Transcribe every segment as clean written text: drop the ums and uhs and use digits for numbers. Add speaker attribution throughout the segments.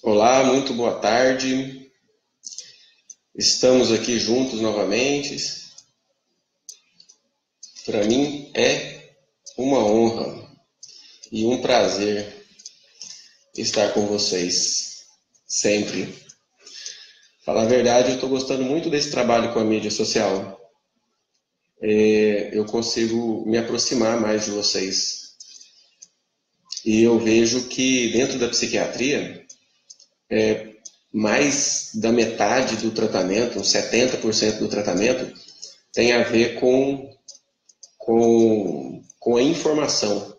Speaker 1: Olá, muito boa tarde. Estamos aqui juntos novamente. Para mim é uma honra e um prazer estar com vocês sempre. Falar a verdade, eu estou gostando muito desse trabalho com a mídia social. Eu consigo me aproximar mais de vocês. E eu vejo que dentro da psiquiatria, mais da metade do tratamento, uns 70% do tratamento, tem a ver com a informação,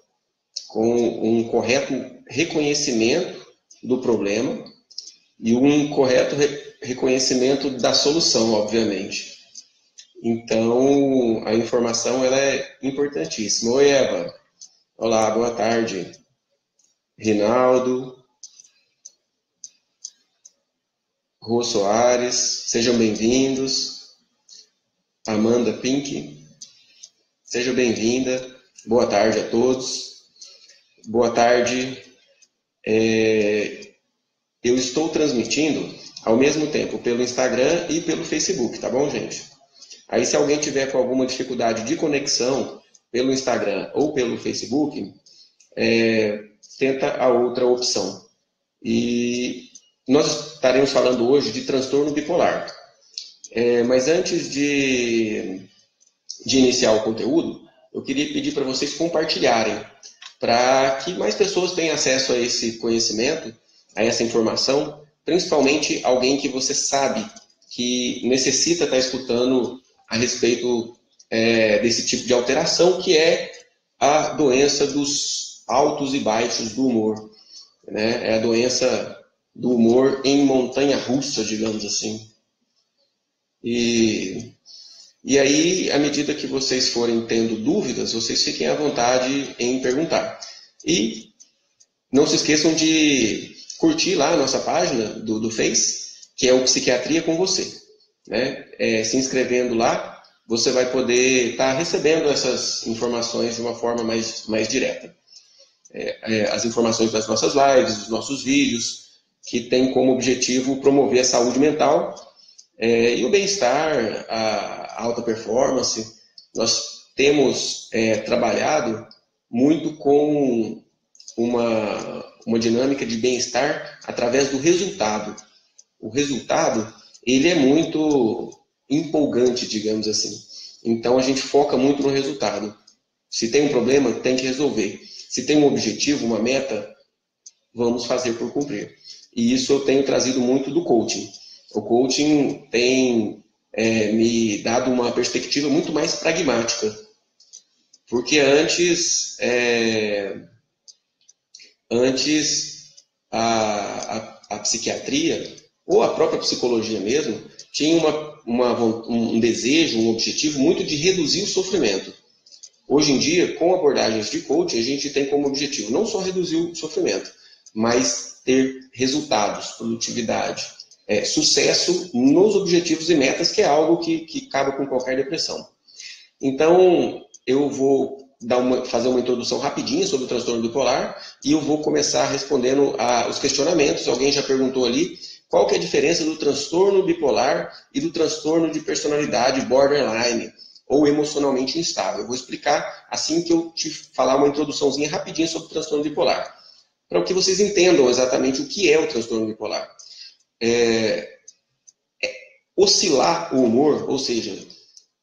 Speaker 1: com um correto reconhecimento do problema e um correto reconhecimento da solução, obviamente. Então, a informação ela é importantíssima. Oi, Eva. Olá, boa tarde. Rinaldo. Rô Soares, sejam bem-vindos. Amanda Pink, seja bem-vinda. Boa tarde a todos. Boa tarde. Eu estou transmitindo ao mesmo tempo pelo Instagram e pelo Facebook, tá bom, gente? Aí, se alguém tiver com alguma dificuldade de conexão pelo Instagram ou pelo Facebook, tenta a outra opção. E nós estaremos falando hoje de transtorno bipolar. Mas antes de iniciar o conteúdo, eu queria pedir para vocês compartilharem, para que mais pessoas tenham acesso a esse conhecimento, a essa informação, principalmente alguém que você sabe que necessita estar escutando a respeito desse tipo de alteração, que é a doença dos altos e baixos do humor. Né? É a doença do humor em montanha-russa, digamos assim. E aí, à medida que vocês forem tendo dúvidas, vocês fiquem à vontade em perguntar. E não se esqueçam de curtir lá a nossa página do Face, que é o Psiquiatria com Você. Né? Se inscrevendo lá, você vai poder estar recebendo essas informações de uma forma mais direta. As informações das nossas lives, dos nossos vídeos, que tem como objetivo promover a saúde mental e o bem-estar, a alta performance. Nós temos trabalhado muito com uma dinâmica de bem-estar através do resultado. O resultado, ele é muito empolgante, digamos assim. Então, a gente foca muito no resultado. Se tem um problema, tem que resolver. Se tem um objetivo, uma meta, vamos fazer por cumprir. E isso eu tenho trazido muito do coaching. O coaching tem me dado uma perspectiva muito mais pragmática. Porque antes a psiquiatria, ou a própria psicologia mesmo, tinha um desejo, um objetivo muito de reduzir o sofrimento. Hoje em dia, com abordagens de coaching, a gente tem como objetivo não só reduzir o sofrimento, mas ter resultados, produtividade, sucesso nos objetivos e metas, que é algo que acaba com qualquer depressão. Então, eu vou fazer uma introdução rapidinha sobre o transtorno bipolar e eu vou começar respondendo os questionamentos. Alguém já perguntou ali qual que é a diferença do transtorno bipolar e do transtorno de personalidade borderline ou emocionalmente instável. Eu vou explicar assim que eu te falar uma introduçãozinha rapidinha sobre o transtorno bipolar, para que vocês entendam exatamente o que é o transtorno bipolar. Oscilar o humor, ou seja,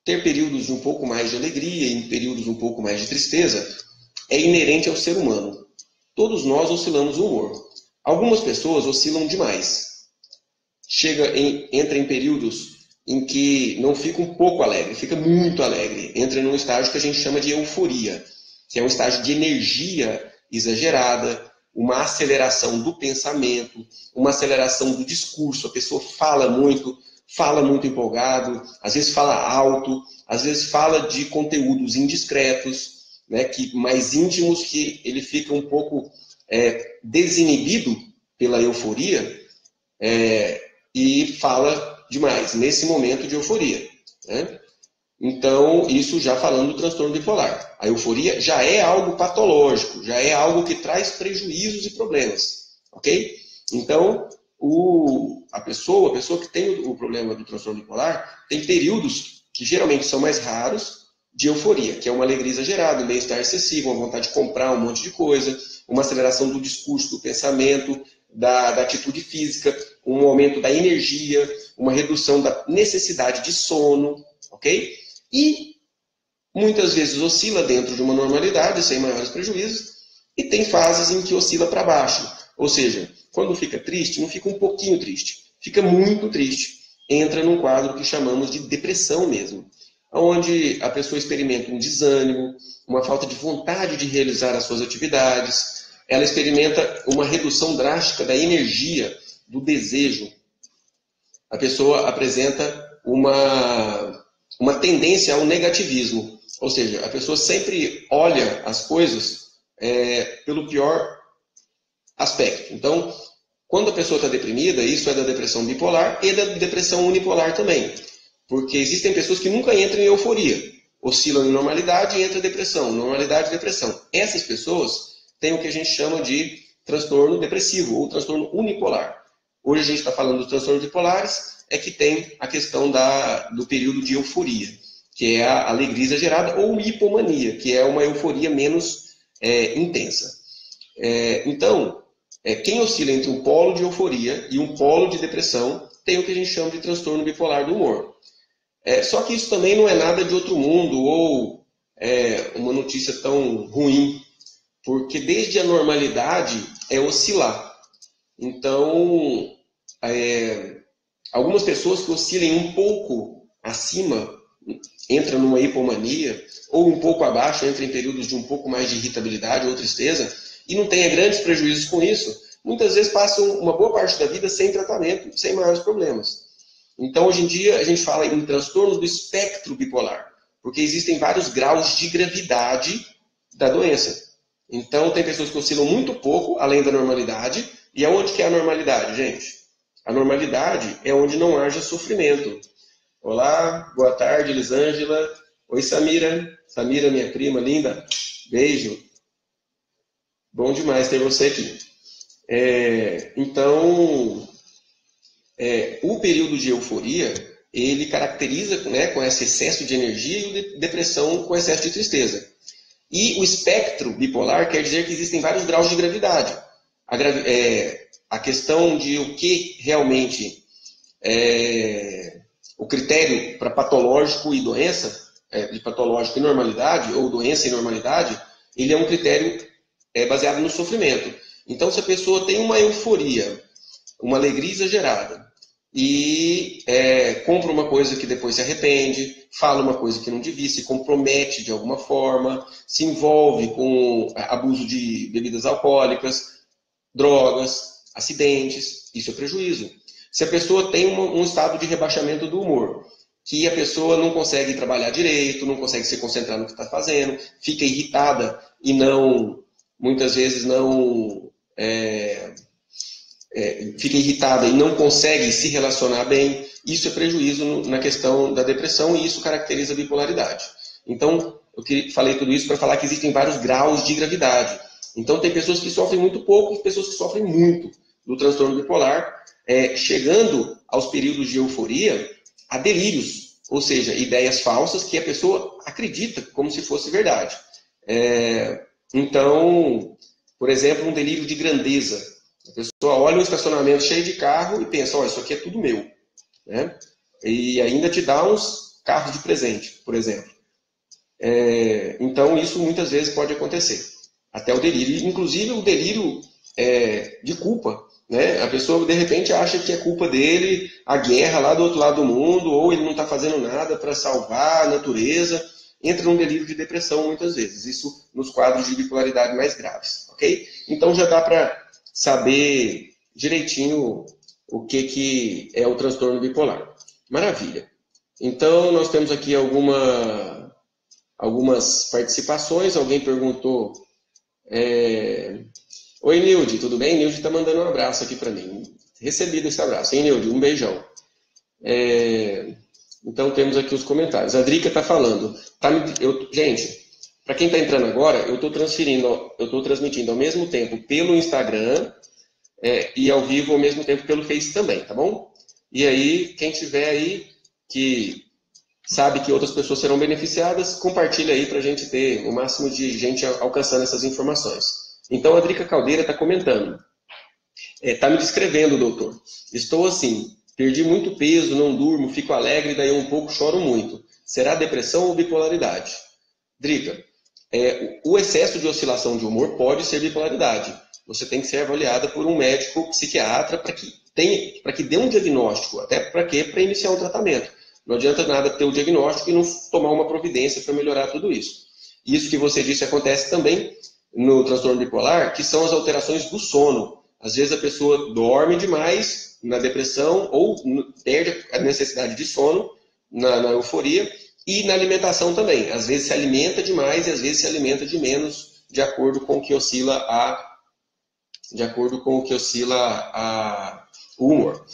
Speaker 1: ter períodos de um pouco mais de alegria e períodos um pouco mais de tristeza, é inerente ao ser humano. Todos nós oscilamos o humor. Algumas pessoas oscilam demais. Entra em períodos em que não fica um pouco alegre, fica muito alegre. Entra num estágio que a gente chama de euforia, que é um estágio de energia exagerada, uma aceleração do pensamento, uma aceleração do discurso. A pessoa fala muito empolgado, às vezes fala alto, às vezes fala de conteúdos indiscretos, né, mais íntimos, que ele fica um pouco desinibido pela euforia e fala demais nesse momento de euforia. Né? Então, isso já falando do transtorno bipolar. A euforia já é algo patológico, já é algo que traz prejuízos e problemas. Ok? Então, a pessoa que tem o problema do transtorno bipolar tem períodos que geralmente são mais raros de euforia, que é uma alegria exagerada, um bem-estar excessivo, uma vontade de comprar um monte de coisa, uma aceleração do discurso, do pensamento, da atitude física, um aumento da energia, uma redução da necessidade de sono, ok? E muitas vezes oscila dentro de uma normalidade, sem maiores prejuízos, e tem fases em que oscila para baixo. Ou seja, quando fica triste, não fica um pouquinho triste, fica muito triste. Entra num quadro que chamamos de depressão mesmo, onde a pessoa experimenta um desânimo, uma falta de vontade de realizar as suas atividades, ela experimenta uma redução drástica da energia, do desejo. A pessoa apresenta uma tendência ao negativismo, ou seja, a pessoa sempre olha as coisas pelo pior aspecto. Então, quando a pessoa está deprimida, isso é da depressão bipolar e da depressão unipolar também. Porque existem pessoas que nunca entram em euforia, oscilam em normalidade e entram em depressão, normalidade e depressão. Essas pessoas têm o que a gente chama de transtorno depressivo ou transtorno unipolar. Hoje a gente está falando dos transtornos bipolares, é que tem a questão do período de euforia, que é a alegria exagerada, ou hipomania, que é uma euforia menos intensa. Então, quem oscila entre um polo de euforia e um polo de depressão tem o que a gente chama de transtorno bipolar do humor. Só que isso também não é nada de outro mundo ou uma notícia tão ruim, porque desde a normalidade é oscilar. Então, algumas pessoas que oscilem um pouco acima entram numa hipomania, ou um pouco abaixo entram em períodos de um pouco mais de irritabilidade ou tristeza, e não tenha grandes prejuízos com isso, muitas vezes passam uma boa parte da vida sem tratamento, sem maiores problemas. Então, hoje em dia, a gente fala em transtornos do espectro bipolar, porque existem vários graus de gravidade da doença. Então, tem pessoas que oscilam muito pouco, além da normalidade. E aonde que é a normalidade, gente? A normalidade é onde não haja sofrimento. Olá, boa tarde, Elisângela. Oi, Samira. Samira, minha prima linda. Beijo. Bom demais ter você aqui. Então, o período de euforia, ele caracteriza, né, com esse excesso de energia e depressão com excesso de tristeza. E o espectro bipolar quer dizer que existem vários graus de gravidade. A questão de o que realmente o critério para patológico e doença, de patológico e normalidade, ou doença e normalidade, ele é um critério baseado no sofrimento. Então, se a pessoa tem uma euforia, uma alegria exagerada, e compra uma coisa que depois se arrepende, fala uma coisa que não devia, se compromete de alguma forma, se envolve com abuso de bebidas alcoólicas, drogas, acidentes, isso é prejuízo. Se a pessoa tem um estado de rebaixamento do humor, que a pessoa não consegue trabalhar direito, não consegue se concentrar no que está fazendo, fica irritada e muitas vezes não fica irritada e não consegue se relacionar bem, isso é prejuízo na questão da depressão e isso caracteriza a bipolaridade. Então, eu falei tudo isso para falar que existem vários graus de gravidade. Então, tem pessoas que sofrem muito pouco e pessoas que sofrem muito do transtorno bipolar, chegando aos períodos de euforia a delírios, ou seja, ideias falsas que a pessoa acredita como se fosse verdade. Então, por exemplo, um delírio de grandeza. A pessoa olha um estacionamento cheio de carro e pensa, isso aqui é tudo meu. Né? E ainda te dá uns carros de presente, por exemplo. Então, isso muitas vezes pode acontecer. Até o delírio, inclusive o delírio de culpa. Né? A pessoa, de repente, acha que é culpa dele a guerra lá do outro lado do mundo, ou ele não está fazendo nada para salvar a natureza. Entra num delírio de depressão muitas vezes. Isso nos quadros de bipolaridade mais graves. Okay? Então, já dá para saber direitinho o que é o transtorno bipolar. Maravilha. Então, nós temos aqui algumas participações. Alguém perguntou... Oi, Nilde, tudo bem? Nilde está mandando um abraço aqui para mim. Recebido esse abraço, hein, Nilde? Um beijão. Então, temos aqui os comentários. A Drica está falando. Gente, para quem está entrando agora, eu estou transmitindo ao mesmo tempo pelo Instagram, e ao vivo ao mesmo tempo pelo Face também, tá bom? E aí, quem tiver aí que sabe que outras pessoas serão beneficiadas, compartilha aí para a gente ter o máximo de gente alcançando essas informações. Então, a Drica Caldeira está comentando. Está me descrevendo, doutor. Estou assim, perdi muito peso, não durmo, fico alegre, daí um pouco choro muito. Será depressão ou bipolaridade? Drica, o excesso de oscilação de humor pode ser bipolaridade. Você tem que ser avaliada por um médico psiquiatra para que dê um diagnóstico, até para iniciar um tratamento. Não adianta nada ter o diagnóstico e não tomar uma providência para melhorar tudo isso. Isso que você disse acontece também no transtorno bipolar, que são as alterações do sono. Às vezes a pessoa dorme demais na depressão ou perde a necessidade de sono na euforia e na alimentação também. Às vezes se alimenta demais e às vezes se alimenta de menos, de acordo com o que oscila o humor.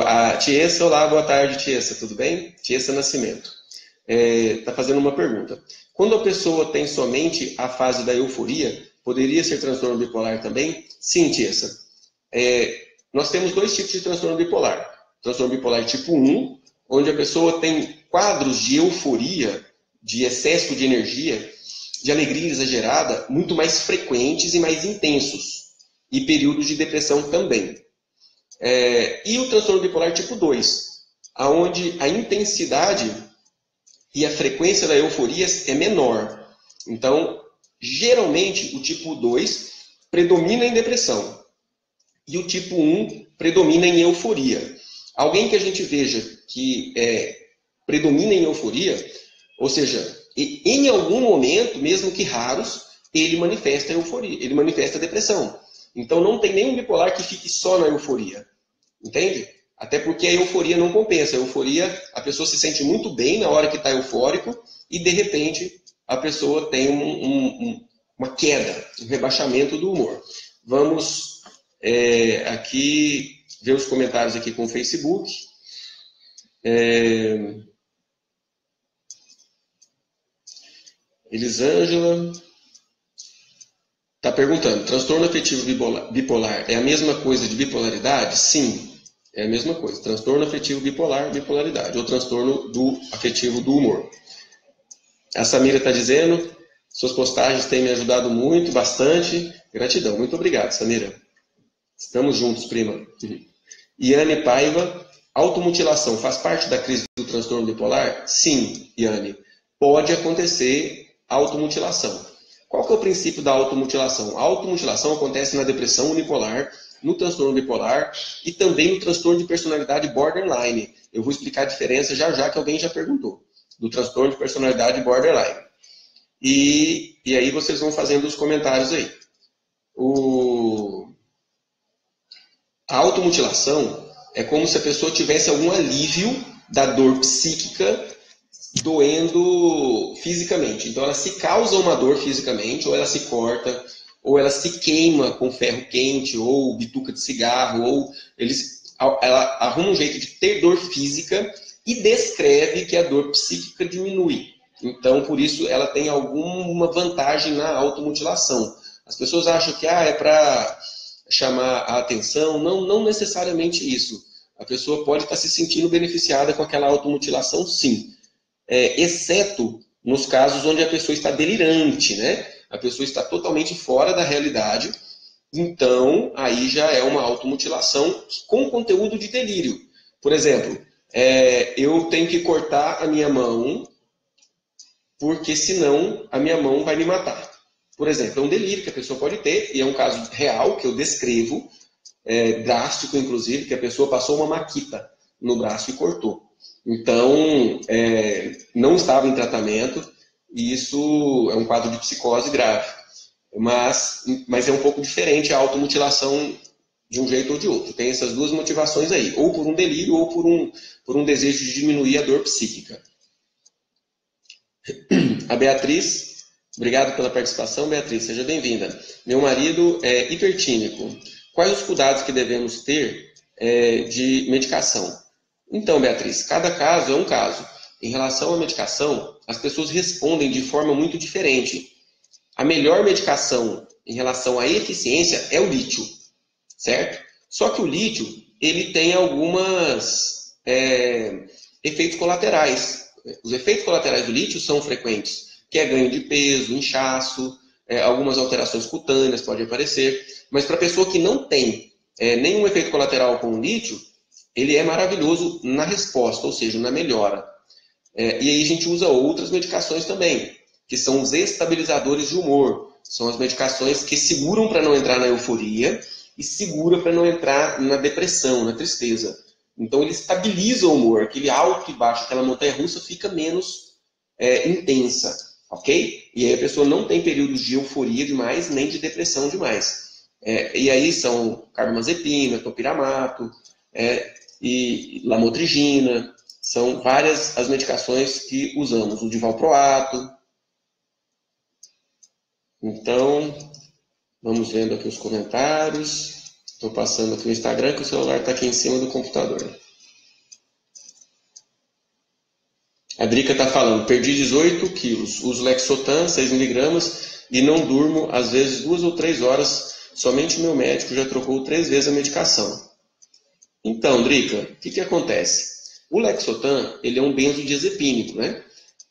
Speaker 1: A Tiesa, olá, boa tarde, Tiesa, tudo bem? Tiesa Nascimento. Está fazendo uma pergunta. Quando a pessoa tem somente a fase da euforia, poderia ser transtorno bipolar também? Sim, Tiesa. Nós temos dois tipos de transtorno bipolar. Transtorno bipolar tipo 1, onde a pessoa tem quadros de euforia, de excesso de energia, de alegria exagerada, muito mais frequentes e mais intensos. E períodos de depressão também. E o transtorno bipolar tipo 2, onde a intensidade e a frequência da euforia é menor. Então, geralmente, o tipo 2 predomina em depressão. E o tipo 1 predomina em euforia. Alguém que a gente veja que predomina em euforia, ou seja, em algum momento, mesmo que raros, ele manifesta euforia, ele manifesta depressão. Então não tem nenhum bipolar que fique só na euforia. Entende? Até porque a euforia não compensa. A euforia, a pessoa se sente muito bem na hora que está eufórico e de repente a pessoa tem uma queda, um rebaixamento do humor. Vamos aqui ver os comentários aqui com o Facebook. Elisângela está perguntando, transtorno afetivo bipolar é a mesma coisa de bipolaridade? Sim, é a mesma coisa. Transtorno afetivo bipolar, bipolaridade, ou transtorno afetivo do humor. A Samira está dizendo, suas postagens têm me ajudado muito, bastante. Gratidão, muito obrigado, Samira. Estamos juntos, prima. Iane Paiva, automutilação faz parte da crise do transtorno bipolar? Sim, Iane. Pode acontecer automutilação. Qual que é o princípio da automutilação? A automutilação acontece na depressão unipolar, no transtorno bipolar e também no transtorno de personalidade borderline. Eu vou explicar a diferença já que alguém já perguntou, do transtorno de personalidade borderline. E aí vocês vão fazendo os comentários aí. A automutilação é como se a pessoa tivesse algum alívio da dor psíquica doendo fisicamente. Então ela se causa uma dor fisicamente, ou ela se corta, ou ela se queima com ferro quente, ou bituca de cigarro, ou ela arruma um jeito de ter dor física e descreve que a dor psíquica diminui. Então, por isso, ela tem alguma vantagem na automutilação. As pessoas acham que é para chamar a atenção. Não necessariamente isso. A pessoa pode estar se sentindo beneficiada com aquela automutilação, sim. Exceto nos casos onde a pessoa está delirante, né? A pessoa está totalmente fora da realidade. Então, aí já é uma automutilação com conteúdo de delírio. Por exemplo, eu tenho que cortar a minha mão porque senão a minha mão vai me matar. Por exemplo, é um delírio que a pessoa pode ter, e é um caso real que eu descrevo, drástico inclusive, que a pessoa passou uma maquita no braço e cortou. Então, não estava em tratamento, e isso é um quadro de psicose grave. Mas é um pouco diferente a automutilação de um jeito ou de outro. Tem essas duas motivações aí, ou por um delírio ou por um desejo de diminuir a dor psíquica. A Beatriz, obrigado pela participação, Beatriz, seja bem-vinda. Meu marido é hipertínico. Quais os cuidados que devemos ter de medicação? Então, Beatriz, cada caso é um caso. Em relação à medicação, as pessoas respondem de forma muito diferente. A melhor medicação em relação à eficiência é o lítio. certo? Só que o lítio, ele tem algumas efeitos colaterais. Os efeitos colaterais do lítio são frequentes, que é ganho de peso, inchaço, algumas alterações cutâneas podem aparecer, mas para a pessoa que não tem nenhum efeito colateral com o lítio, ele é maravilhoso na resposta, ou seja, na melhora. E aí a gente usa outras medicações também, que são os estabilizadores de humor. São as medicações que seguram para não entrar na euforia e seguram para não entrar na depressão, na tristeza. Então ele estabiliza o humor, aquele alto e baixo, aquela montanha-russa fica menos intensa, ok? E aí a pessoa não tem períodos de euforia demais, nem de depressão demais. E aí são carbamazepina, topiramato, e lamotrigina, são várias as medicações que usamos, o divalproato. Então, vamos vendo aqui os comentários. Estou passando aqui o Instagram, que o celular está aqui em cima do computador. A Drica está falando, perdi 18 quilos, uso Lexotan, 6 miligramas, e não durmo, às vezes 2 ou 3 horas, somente o meu médico já trocou 3 vezes a medicação. Então, Drica, o que acontece? O Lexotan, ele é um benzodiazepínico, né?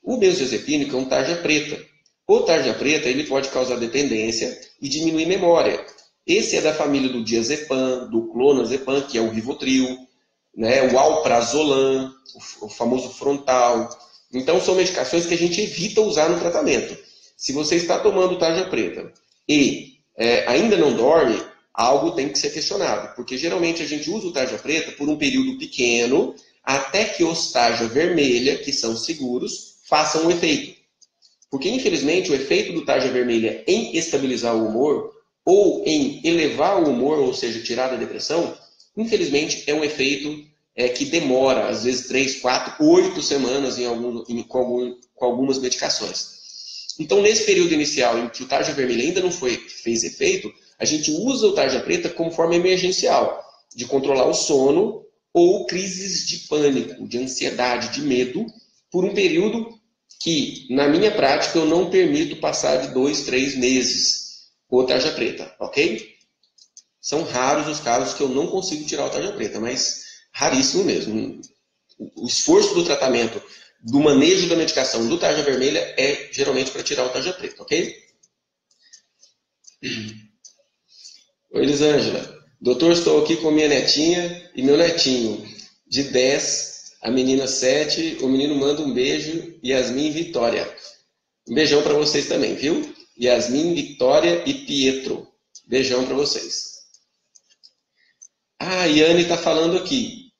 Speaker 1: O benzodiazepínico é um tarja preta. O tarja preta, ele pode causar dependência e diminuir memória. Esse é da família do diazepam, do clonazepam, que é o Rivotril, né? O alprazolam, o famoso frontal. Então, são medicações que a gente evita usar no tratamento. Se você está tomando tarja preta e ainda não dorme, algo tem que ser questionado, porque geralmente a gente usa o tarja preta por um período pequeno, até que os tarja vermelha, que são seguros, façam um efeito. Porque, infelizmente, o efeito do tarja vermelha em estabilizar o humor, ou em elevar o humor, ou seja, tirar da depressão, infelizmente é um efeito que demora, às vezes 3, 4, 8 semanas com algumas medicações. Então, nesse período inicial em que o tarja vermelha ainda não fez efeito, a gente usa o tarja preta como forma emergencial, de controlar o sono ou crises de pânico, de ansiedade, de medo, por um período que, na minha prática, eu não permito passar de 2, 3 meses o tarja preta, ok? São raros os casos que eu não consigo tirar o tarja preta, mas raríssimo mesmo. O esforço do tratamento, do manejo da medicação do tarja vermelha é geralmente para tirar o tarja preta, ok? Oi, Elisângela. Doutor, estou aqui com minha netinha e meu netinho, de 10, a menina 7, o menino manda um beijo, Yasmin e Vitória. Um beijão para vocês também, viu? Yasmin, Vitória e Pietro. Beijão para vocês. A Yane está falando aqui,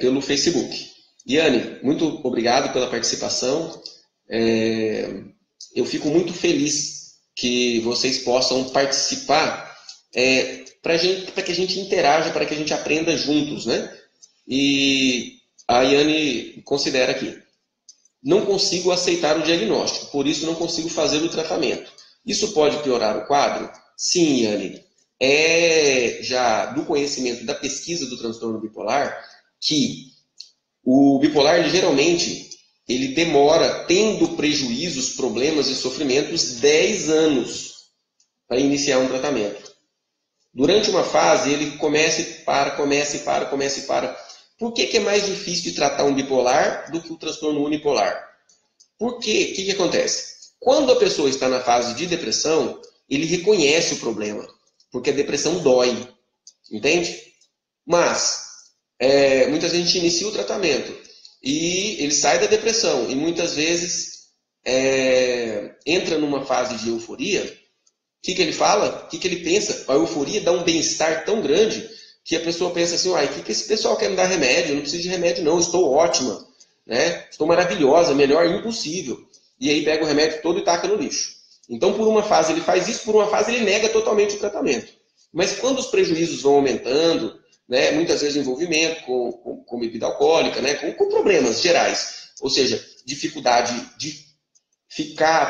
Speaker 1: pelo Facebook. Yane, muito obrigado pela participação. Eu fico muito feliz que vocês possam participar para que a gente interaja, para que a gente aprenda juntos, né? E a Yane considera aqui, não consigo aceitar o diagnóstico, por isso não consigo fazer o tratamento. Isso pode piorar o quadro? Sim, Yane. Já do conhecimento da pesquisa do transtorno bipolar, que o bipolar, ele demora, tendo prejuízos, problemas e sofrimentos, 10 anos para iniciar um tratamento. Durante uma fase, ele começa e para. Por que é mais difícil de tratar um bipolar do que o transtorno unipolar? Porque, o que acontece? Quando a pessoa está na fase de depressão, ele reconhece o problema, porque a depressão dói, entende? Mas, muitas vezes a gente inicia o tratamento e ele sai da depressão e muitas vezes entra numa fase de euforia. O que ele fala? O que ele pensa? A euforia dá um bem-estar tão grande que a pessoa pensa assim, o que esse pessoal quer me dar remédio? Eu não preciso de remédio não, estou ótima, né? Estou maravilhosa, melhor impossível. E aí pega o remédio todo e taca no lixo. Então, por uma fase ele faz isso, por uma fase ele nega totalmente o tratamento. Mas quando os prejuízos vão aumentando, né, muitas vezes o envolvimento com bebida alcoólica, né, com problemas gerais, ou seja, dificuldade de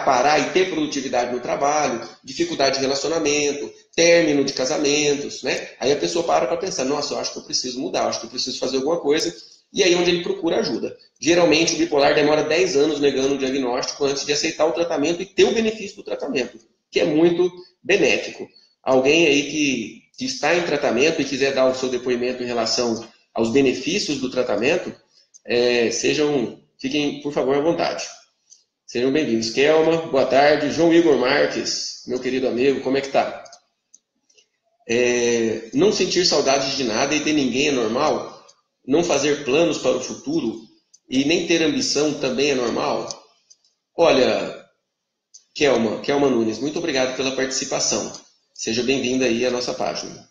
Speaker 1: parar e ter produtividade no trabalho, dificuldade de relacionamento, término de casamentos, né? Aí a pessoa para pensar, nossa, eu acho que eu preciso mudar, eu acho que eu preciso fazer alguma coisa, e aí é onde ele procura ajuda. Geralmente o bipolar demora 10 anos negando o diagnóstico antes de aceitar o tratamento e ter o benefício do tratamento, que é muito benéfico. Alguém aí que está em tratamento e quiser dar o seu depoimento em relação aos benefícios do tratamento, fiquem, por favor, à vontade. Sejam bem-vindos. Kelma, boa tarde. João Igor Marques, meu querido amigo, como é que tá? Não sentir saudade de nada e ter ninguém é normal? Não fazer planos para o futuro e nem ter ambição também é normal? Olha, Kelma Nunes, muito obrigado pela participação. Seja bem-vinda aí à nossa página.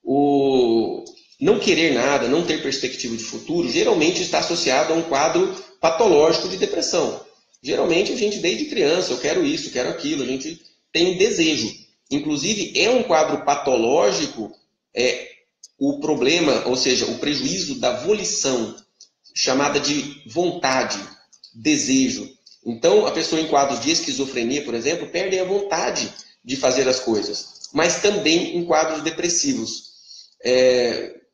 Speaker 1: O não querer nada, não ter perspectiva de futuro, geralmente está associado a um quadro patológico de depressão. Geralmente a gente, desde criança, eu quero isso, quero aquilo, a gente tem um desejo. Inclusive, é um quadro patológico o problema, ou seja, o prejuízo da volição, chamada de vontade, desejo. Então, a pessoa em quadros de esquizofrenia, por exemplo, perde a vontade de fazer as coisas, mas também em quadros depressivos.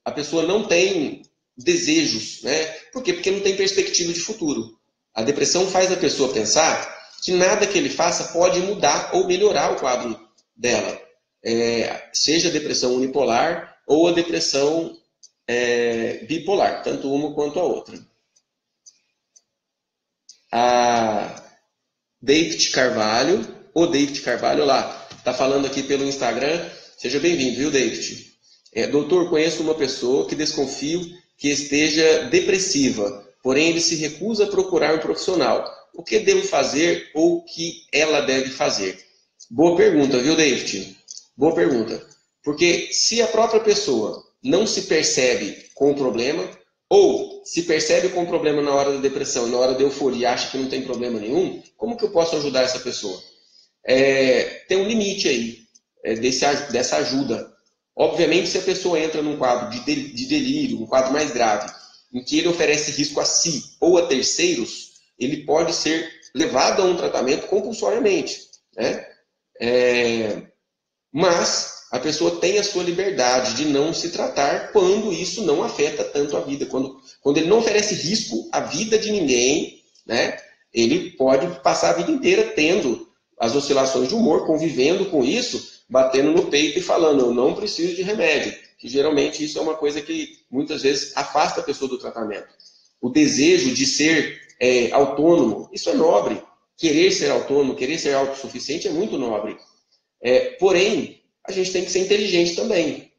Speaker 1: A pessoa não tem desejos, né? Por quê? Porque não tem perspectiva de futuro. A depressão faz a pessoa pensar que nada que ele faça pode mudar ou melhorar o quadro dela. Seja a depressão unipolar ou a depressão bipolar, tanto uma quanto a outra. A David Carvalho, lá, está falando aqui pelo Instagram. Seja bem-vindo, viu, David? Doutor, conheço uma pessoa que desconfio que esteja depressiva, porém ele se recusa a procurar um profissional. O que devo fazer ou o que ela deve fazer? Boa pergunta, viu, David? Boa pergunta. Porque se a própria pessoa não se percebe com o problema, ou se percebe com o problema na hora da depressão e na hora da euforia e acha que não tem problema nenhum, como que eu posso ajudar essa pessoa? Tem um limite aí dessa ajuda. Obviamente, se a pessoa entra num quadro de delírio, um quadro mais grave, em que ele oferece risco a si ou a terceiros, ele pode ser levado a um tratamento compulsoriamente, né? Mas a pessoa tem a sua liberdade de não se tratar quando isso não afeta tanto a vida. Quando ele não oferece risco à vida de ninguém, né? Ele pode passar a vida inteira tendo as oscilações de humor, convivendo com isso, batendo no peito e falando, eu não preciso de remédio. Que geralmente isso é uma coisa que muitas vezes afasta a pessoa do tratamento. O desejo de ser autônomo, isso é nobre. Querer ser autônomo, querer ser autossuficiente é muito nobre. Porém, a gente tem que ser inteligente também.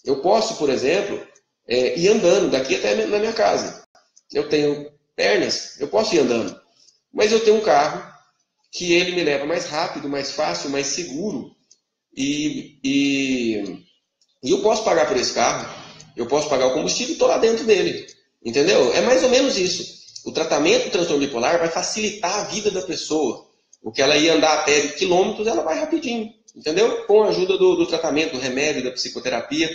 Speaker 1: Eu posso, por exemplo, ir andando daqui até na minha casa. Eu tenho pernas, eu posso ir andando. Mas eu tenho um carro que ele me leva mais rápido, mais fácil, mais seguro. E eu posso pagar por esse carro, eu posso pagar o combustível e estou lá dentro dele. Entendeu? É mais ou menos isso. O tratamento do transtorno bipolar vai facilitar a vida da pessoa. O que ela ia andar a pé de quilômetros, ela vai rapidinho. Entendeu? Com a ajuda do tratamento, do remédio, da psicoterapia.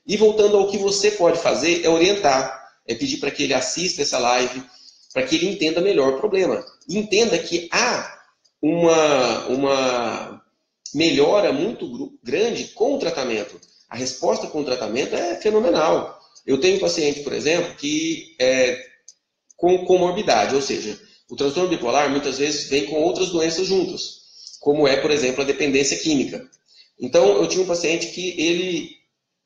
Speaker 1: E voltando ao que você pode fazer, é orientar, é pedir para que ele assista essa live, para que ele entenda melhor o problema. E entenda que há uma melhora muito grande com o tratamento. A resposta com o tratamento é fenomenal. Eu tenho um paciente, por exemplo, que com comorbidade, ou seja, o transtorno bipolar muitas vezes vem com outras doenças juntas, como por exemplo, a dependência química. Então, eu tinha um paciente que ele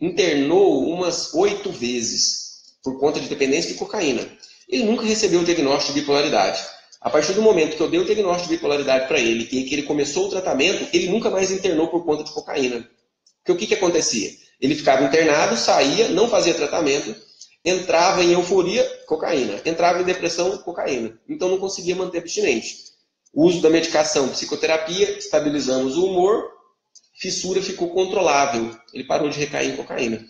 Speaker 1: internou umas 8 vezes por conta de dependência de cocaína. Ele nunca recebeu o diagnóstico de bipolaridade. A partir do momento que eu dei o diagnóstico de bipolaridade para ele e que ele começou o tratamento, ele nunca mais internou por conta de cocaína. Porque o que acontecia? Ele ficava internado, saía, não fazia tratamento, entrava em euforia, cocaína. Entrava em depressão, cocaína. Então não conseguia manter abstinente. O uso da medicação, psicoterapia, estabilizamos o humor, fissura ficou controlável. Ele parou de recair em cocaína.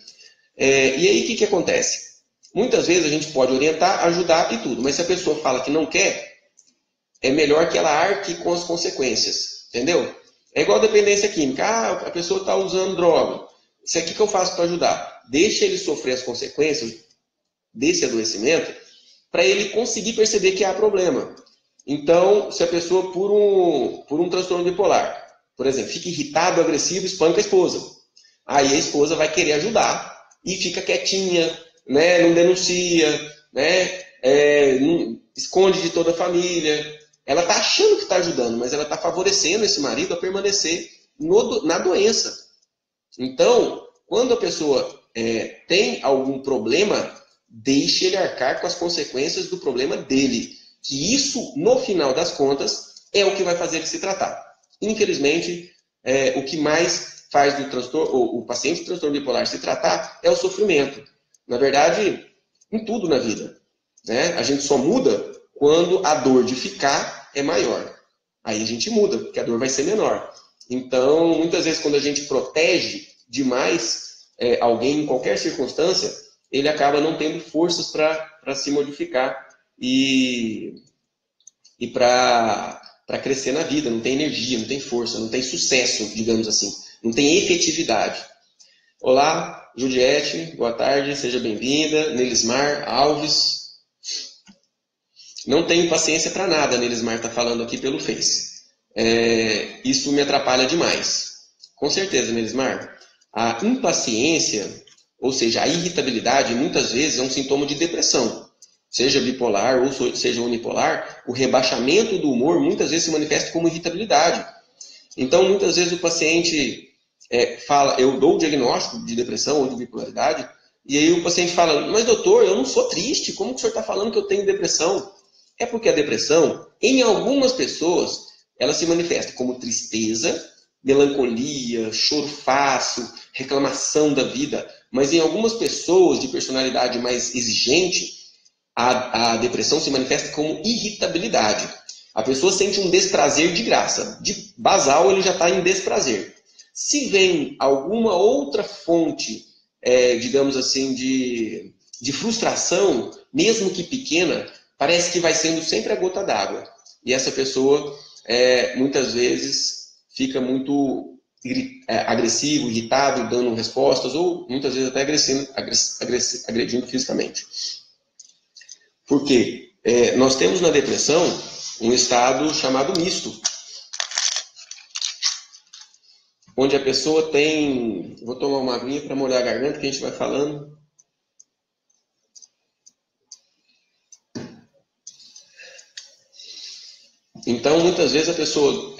Speaker 1: E aí o que acontece? Muitas vezes a gente pode orientar, ajudar e tudo, mas se a pessoa fala que não quer, é melhor que ela arque com as consequências, entendeu? É igual a dependência química. A pessoa está usando droga. Isso aqui que eu faço para ajudar. Deixa ele sofrer as consequências desse adoecimento para ele conseguir perceber que há problema. Então, se a pessoa, por um transtorno bipolar, por exemplo, fica irritado, agressivo, espanca a esposa. Aí a esposa vai querer ajudar e fica quietinha, né? Não denuncia, né? Esconde de toda a família. Ela está achando que está ajudando, mas ela está favorecendo esse marido a permanecer na doença. Então, quando a pessoa tem algum problema, deixe ele arcar com as consequências do problema dele. Que isso, no final das contas, é o que vai fazer ele se tratar. Infelizmente, o que mais faz do transtorno, o paciente com transtorno bipolar se tratar é o sofrimento. Na verdade, em tudo na vida, né? A gente só muda quando a dor de ficar é maior. Aí a gente muda, porque a dor vai ser menor. Então, muitas vezes, quando a gente protege demais alguém em qualquer circunstância, ele acaba não tendo forças para se modificar e para crescer na vida. Não tem energia, não tem força, não tem sucesso, digamos assim. Não tem efetividade. Olá, Juliette, boa tarde, seja bem-vinda. Nelismar Alves. Não tenho paciência para nada, Nelismar está falando aqui pelo Face. Isso me atrapalha demais. Com certeza, Nelismar. A impaciência, ou seja, a irritabilidade, muitas vezes é um sintoma de depressão. Seja bipolar ou seja unipolar, o rebaixamento do humor muitas vezes se manifesta como irritabilidade. Então, muitas vezes o paciente fala, eu dou o diagnóstico de depressão ou de bipolaridade, e aí o paciente fala, mas doutor, eu não sou triste, como que o senhor está falando que eu tenho depressão? É porque a depressão, em algumas pessoas, ela se manifesta como tristeza, melancolia, choro fácil, reclamação da vida, mas em algumas pessoas de personalidade mais exigente, a depressão se manifesta como irritabilidade. A pessoa sente um desprazer de graça. De basal, ele já está em desprazer. Se vem alguma outra fonte, digamos assim, de frustração, mesmo que pequena, parece que vai sendo sempre a gota d'água. E essa pessoa, muitas vezes, fica muito agressivo, irritado, dando respostas, ou muitas vezes até agredindo fisicamente. Porque nós temos na depressão um estado chamado misto, onde a pessoa tem... Vou tomar uma aguinha para molhar a garganta, que a gente vai falando. Então, muitas vezes a pessoa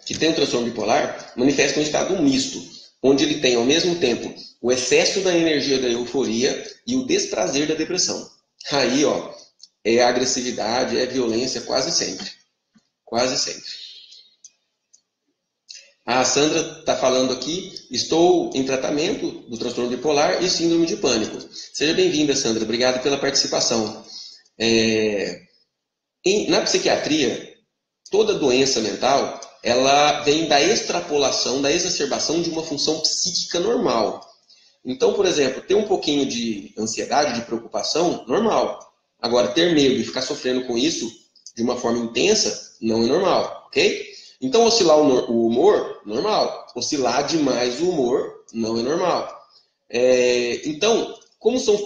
Speaker 1: que tem um transtorno bipolar manifesta um estado misto, onde ele tem, ao mesmo tempo, o excesso da energia da euforia e o desprazer da depressão. Aí, ó, é agressividade, é violência quase sempre. Quase sempre. A Sandra está falando aqui, estou em tratamento do transtorno bipolar e síndrome de pânico. Seja bem-vinda, Sandra. Obrigado pela participação. Na psiquiatria, toda doença mental, ela vem da extrapolação, da exacerbação de uma função psíquica normal. Então, por exemplo, ter um pouquinho de ansiedade, de preocupação, normal. Agora, ter medo e ficar sofrendo com isso de uma forma intensa, não é normal, ok? Então, oscilar o humor, normal. Oscilar demais o humor, não é normal. Então, como são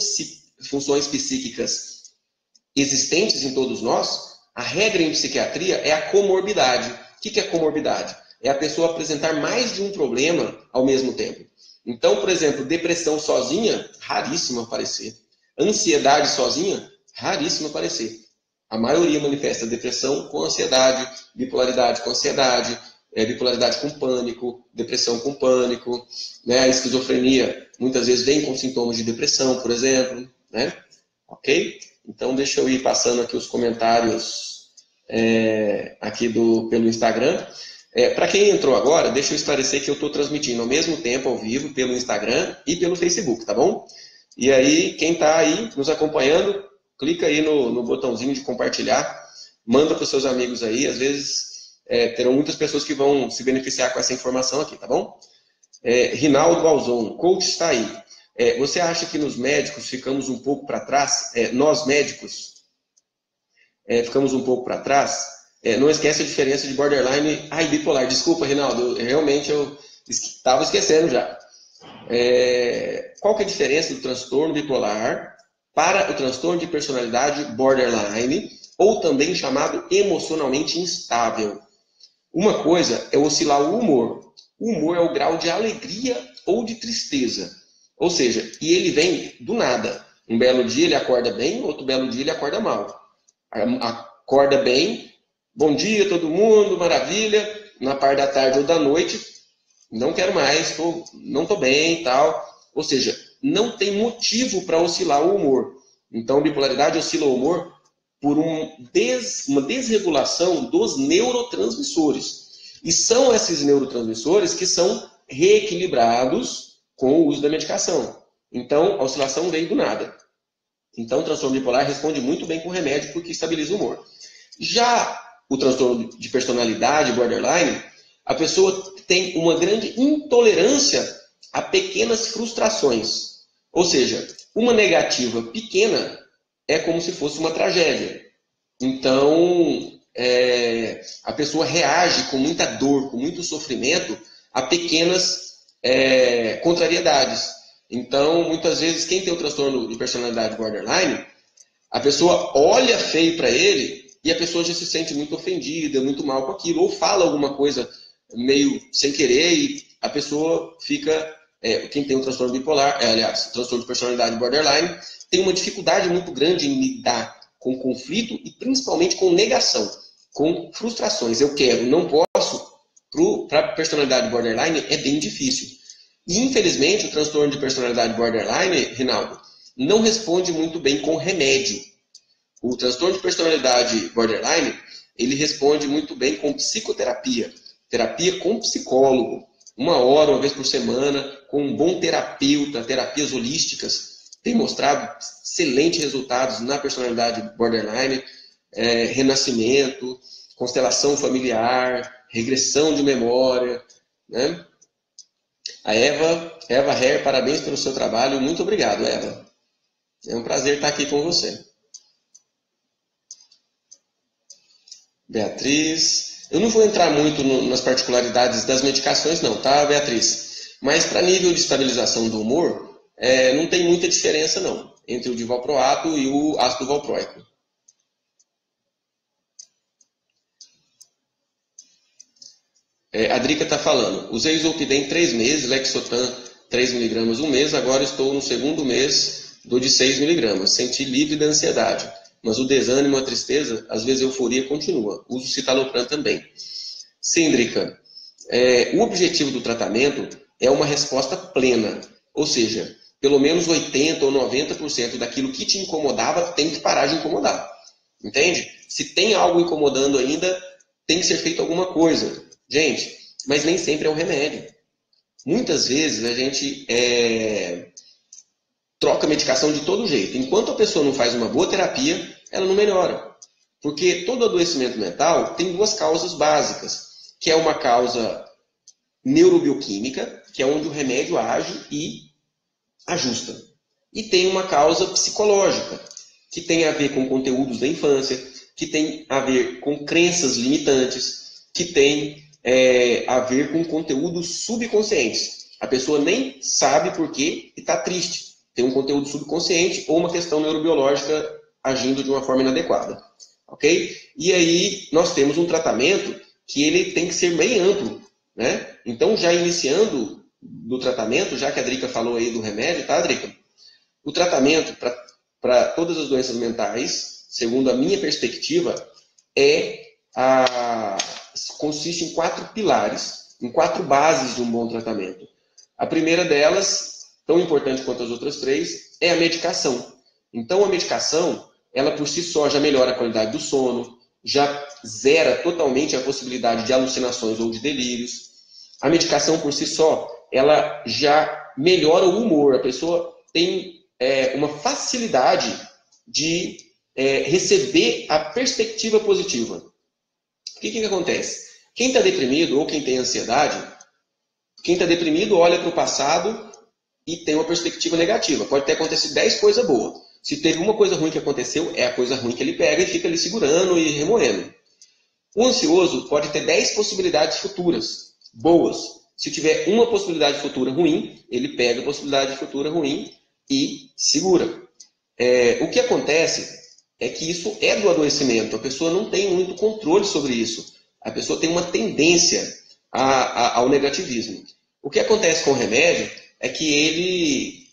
Speaker 1: funções psíquicas existentes em todos nós, a regra em psiquiatria é a comorbidade. O que é comorbidade? É a pessoa apresentar mais de um problema ao mesmo tempo. Então, por exemplo, depressão sozinha, raríssimo aparecer. Ansiedade sozinha, raríssimo aparecer. A maioria manifesta depressão com ansiedade, bipolaridade com ansiedade, bipolaridade com pânico, depressão com pânico, né? A esquizofrenia muitas vezes vem com sintomas de depressão, por exemplo, né? Ok? Então, deixa eu ir passando aqui os comentários aqui pelo Instagram. Para quem entrou agora, deixa eu esclarecer que eu estou transmitindo ao mesmo tempo, ao vivo, pelo Instagram e pelo Facebook, tá bom? E aí, quem está aí nos acompanhando, clica aí no botãozinho de compartilhar, manda para os seus amigos aí, às vezes terão muitas pessoas que vão se beneficiar com essa informação aqui, tá bom? Rinaldo Balzon, coach está aí. Você acha que nos médicos ficamos um pouco para trás? Nós médicos ficamos um pouco para trás? Não esquece a diferença de borderline e bipolar. Desculpa, Rinaldo, realmente eu estava esquecendo já. Qual que é a diferença do transtorno bipolar para o transtorno de personalidade borderline, ou também chamado emocionalmente instável? Uma coisa é oscilar o humor. O humor é o grau de alegria ou de tristeza. Ou seja, e ele vem do nada. Um belo dia ele acorda bem, outro belo dia ele acorda mal. Acorda bem, bom dia todo mundo, maravilha. Na parte da tarde ou da noite, não quero mais, não estou bem e tal. Ou seja, não tem motivo para oscilar o humor. Então, bipolaridade oscila o humor por uma desregulação dos neurotransmissores. E são esses neurotransmissores que são reequilibrados com o uso da medicação. Então, a oscilação veio do nada. Então, o transtorno bipolar responde muito bem com remédio porque estabiliza o humor. Já o transtorno de personalidade, borderline, a pessoa tem uma grande intolerância a pequenas frustrações. Ou seja, uma negativa pequena é como se fosse uma tragédia. Então, a pessoa reage com muita dor, com muito sofrimento a pequenas contrariedades. Então, muitas vezes, quem tem o transtorno de personalidade borderline, a pessoa olha feio para ele e a pessoa já se sente muito ofendida, muito mal com aquilo, ou fala alguma coisa meio sem querer e a pessoa fica... quem tem o transtorno bipolar, aliás, o transtorno de personalidade borderline, tem uma dificuldade muito grande em lidar com conflito e principalmente com negação, com frustrações. Eu quero, não posso. Para a personalidade borderline é bem difícil. E, infelizmente, o transtorno de personalidade borderline, Rinaldo, não responde muito bem com remédio. O transtorno de personalidade borderline, ele responde muito bem com psicoterapia. Terapia com psicólogo. 1 hora, 1 vez por semana, com um bom terapeuta, terapias holísticas, tem mostrado excelentes resultados na personalidade borderline, renascimento, constelação familiar, regressão de memória, né? A Eva Herr, parabéns pelo seu trabalho. Muito obrigado, Eva. É um prazer estar aqui com você. Beatriz. Eu não vou entrar muito nas particularidades das medicações, não, tá, Beatriz? Mas para nível de estabilização do humor, não tem muita diferença, não, entre o divalproato e o ácido valproico. A Drica está falando, usei Zolpidem 3 meses, Lexotan 3 mg 1 mês, agora estou no segundo mês do de 6 mg. Senti livre da ansiedade, mas o desânimo, a tristeza, às vezes a euforia continua. Uso citalopram também. Sim, Drica, o objetivo do tratamento é uma resposta plena, ou seja, pelo menos 80% ou 90% daquilo que te incomodava tem que parar de incomodar. Entende? Se tem algo incomodando ainda, tem que ser feito alguma coisa. Gente, mas nem sempre é o remédio. Muitas vezes a gente troca medicação de todo jeito. Enquanto a pessoa não faz uma boa terapia, ela não melhora. Porque todo adoecimento mental tem 2 causas básicas, que é uma causa neurobioquímica, que é onde o remédio age e ajusta. E tem uma causa psicológica, que tem a ver com conteúdos da infância, que tem a ver com crenças limitantes, que tem a ver com conteúdos subconscientes. A pessoa nem sabe por quê e está triste. Tem um conteúdo subconsciente ou uma questão neurobiológica agindo de uma forma inadequada. Ok? E aí nós temos um tratamento que ele tem que ser bem amplo. Né? Então, já iniciando do tratamento, já que a Drica falou aí do remédio, tá, Drica? O tratamento para todas as doenças mentais, segundo a minha perspectiva, consiste em 4 pilares, em 4 bases de um bom tratamento. A primeira delas, tão importante quanto as outras 3, é a medicação. Então, a medicação, ela por si só já melhora a qualidade do sono, já zera totalmente a possibilidade de alucinações ou de delírios. A medicação por si só, ela já melhora o humor. A pessoa tem uma facilidade de receber a perspectiva positiva. O que acontece? Quem está deprimido ou quem tem ansiedade, quem está deprimido olha para o passado e tem uma perspectiva negativa. Pode ter acontecido 10 coisas boas. Se teve uma coisa ruim que aconteceu, é a coisa ruim que ele pega e fica ali segurando e remoendo. O ansioso pode ter 10 possibilidades futuras boas. Se tiver uma possibilidade futura ruim, ele pega a possibilidade futura ruim e segura. O que acontece é que isso é do adoecimento. A pessoa não tem muito controle sobre isso. A pessoa tem uma tendência ao negativismo. O que acontece com o remédio é que ele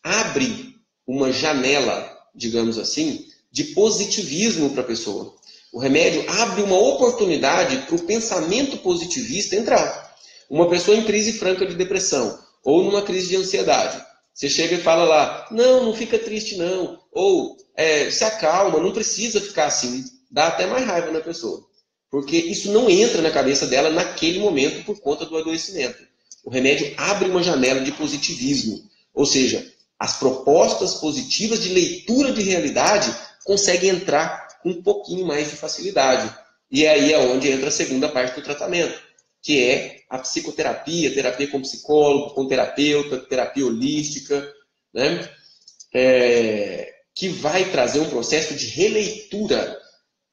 Speaker 1: abre uma janela, digamos assim, de positivismo para a pessoa. O remédio abre uma oportunidade para o pensamento positivista entrar. Uma pessoa em crise franca de depressão ou numa crise de ansiedade, você chega e fala lá, não fica triste não, ou se acalma, não precisa ficar assim, dá até mais raiva na pessoa. Porque isso não entra na cabeça dela naquele momento por conta do adoecimento. O remédio abre uma janela de positivismo, ou seja, as propostas positivas de leitura de realidade conseguem entrar com um pouquinho mais de facilidade. E aí é onde entra a segunda parte do tratamento, que é a psicoterapia, terapia com psicólogo, com terapeuta, terapia holística, né? Que vai trazer um processo de releitura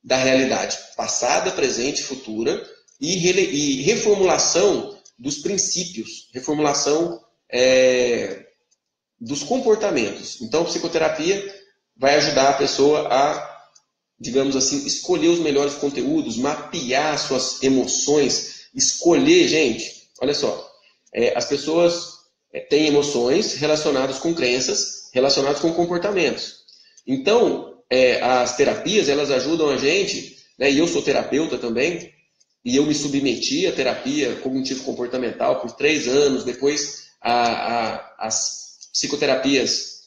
Speaker 1: da realidade passada, presente e futura e reformulação dos princípios, reformulação dos comportamentos. Então, a psicoterapia vai ajudar a pessoa a, digamos assim, escolher os melhores conteúdos, mapear suas emoções, escolher, gente, olha só, as pessoas têm emoções relacionadas com crenças, relacionadas com comportamentos. Então, as terapias, elas ajudam a gente, né, e eu sou terapeuta também, e eu me submeti à terapia cognitivo-comportamental por 3 anos, depois as psicoterapias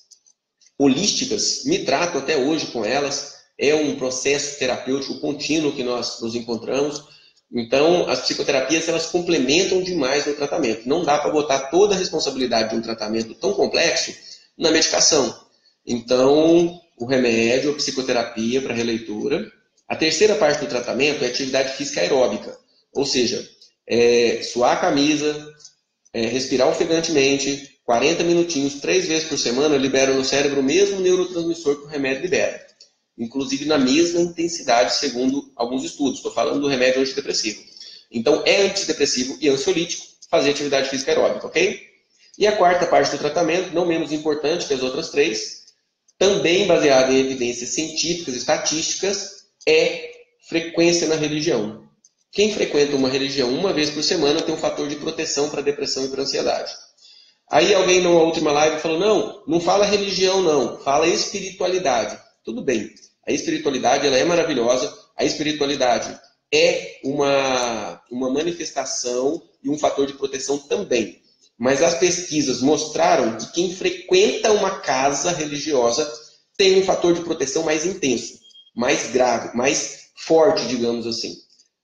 Speaker 1: holísticas, me trato até hoje com elas, é um processo terapêutico contínuo que nós nos encontramos. Então, as psicoterapias, elas complementam demais no tratamento. Não dá para botar toda a responsabilidade de um tratamento tão complexo na medicação. Então, o remédio, a psicoterapia para releitura. A terceira parte do tratamento é atividade física aeróbica, ou seja, suar a camisa, respirar ofegantemente, 40 minutinhos, 3 vezes por semana, libera no cérebro o mesmo neurotransmissor que o remédio libera. Inclusive na mesma intensidade, segundo alguns estudos. Estou falando do remédio antidepressivo. Então, é antidepressivo e ansiolítico fazer atividade física aeróbica, ok? E a quarta parte do tratamento, não menos importante que as outras 3, também baseada em evidências científicas e estatísticas, é frequência na religião. Quem frequenta uma religião uma vez por semana tem um fator de proteção para depressão e para ansiedade. Aí alguém numa última live falou, não fala religião não, fala espiritualidade. Tudo bem, a espiritualidade ela é maravilhosa, a espiritualidade é uma manifestação e um fator de proteção também. Mas as pesquisas mostraram que quem frequenta uma casa religiosa tem um fator de proteção mais intenso, mais grave, mais forte, digamos assim.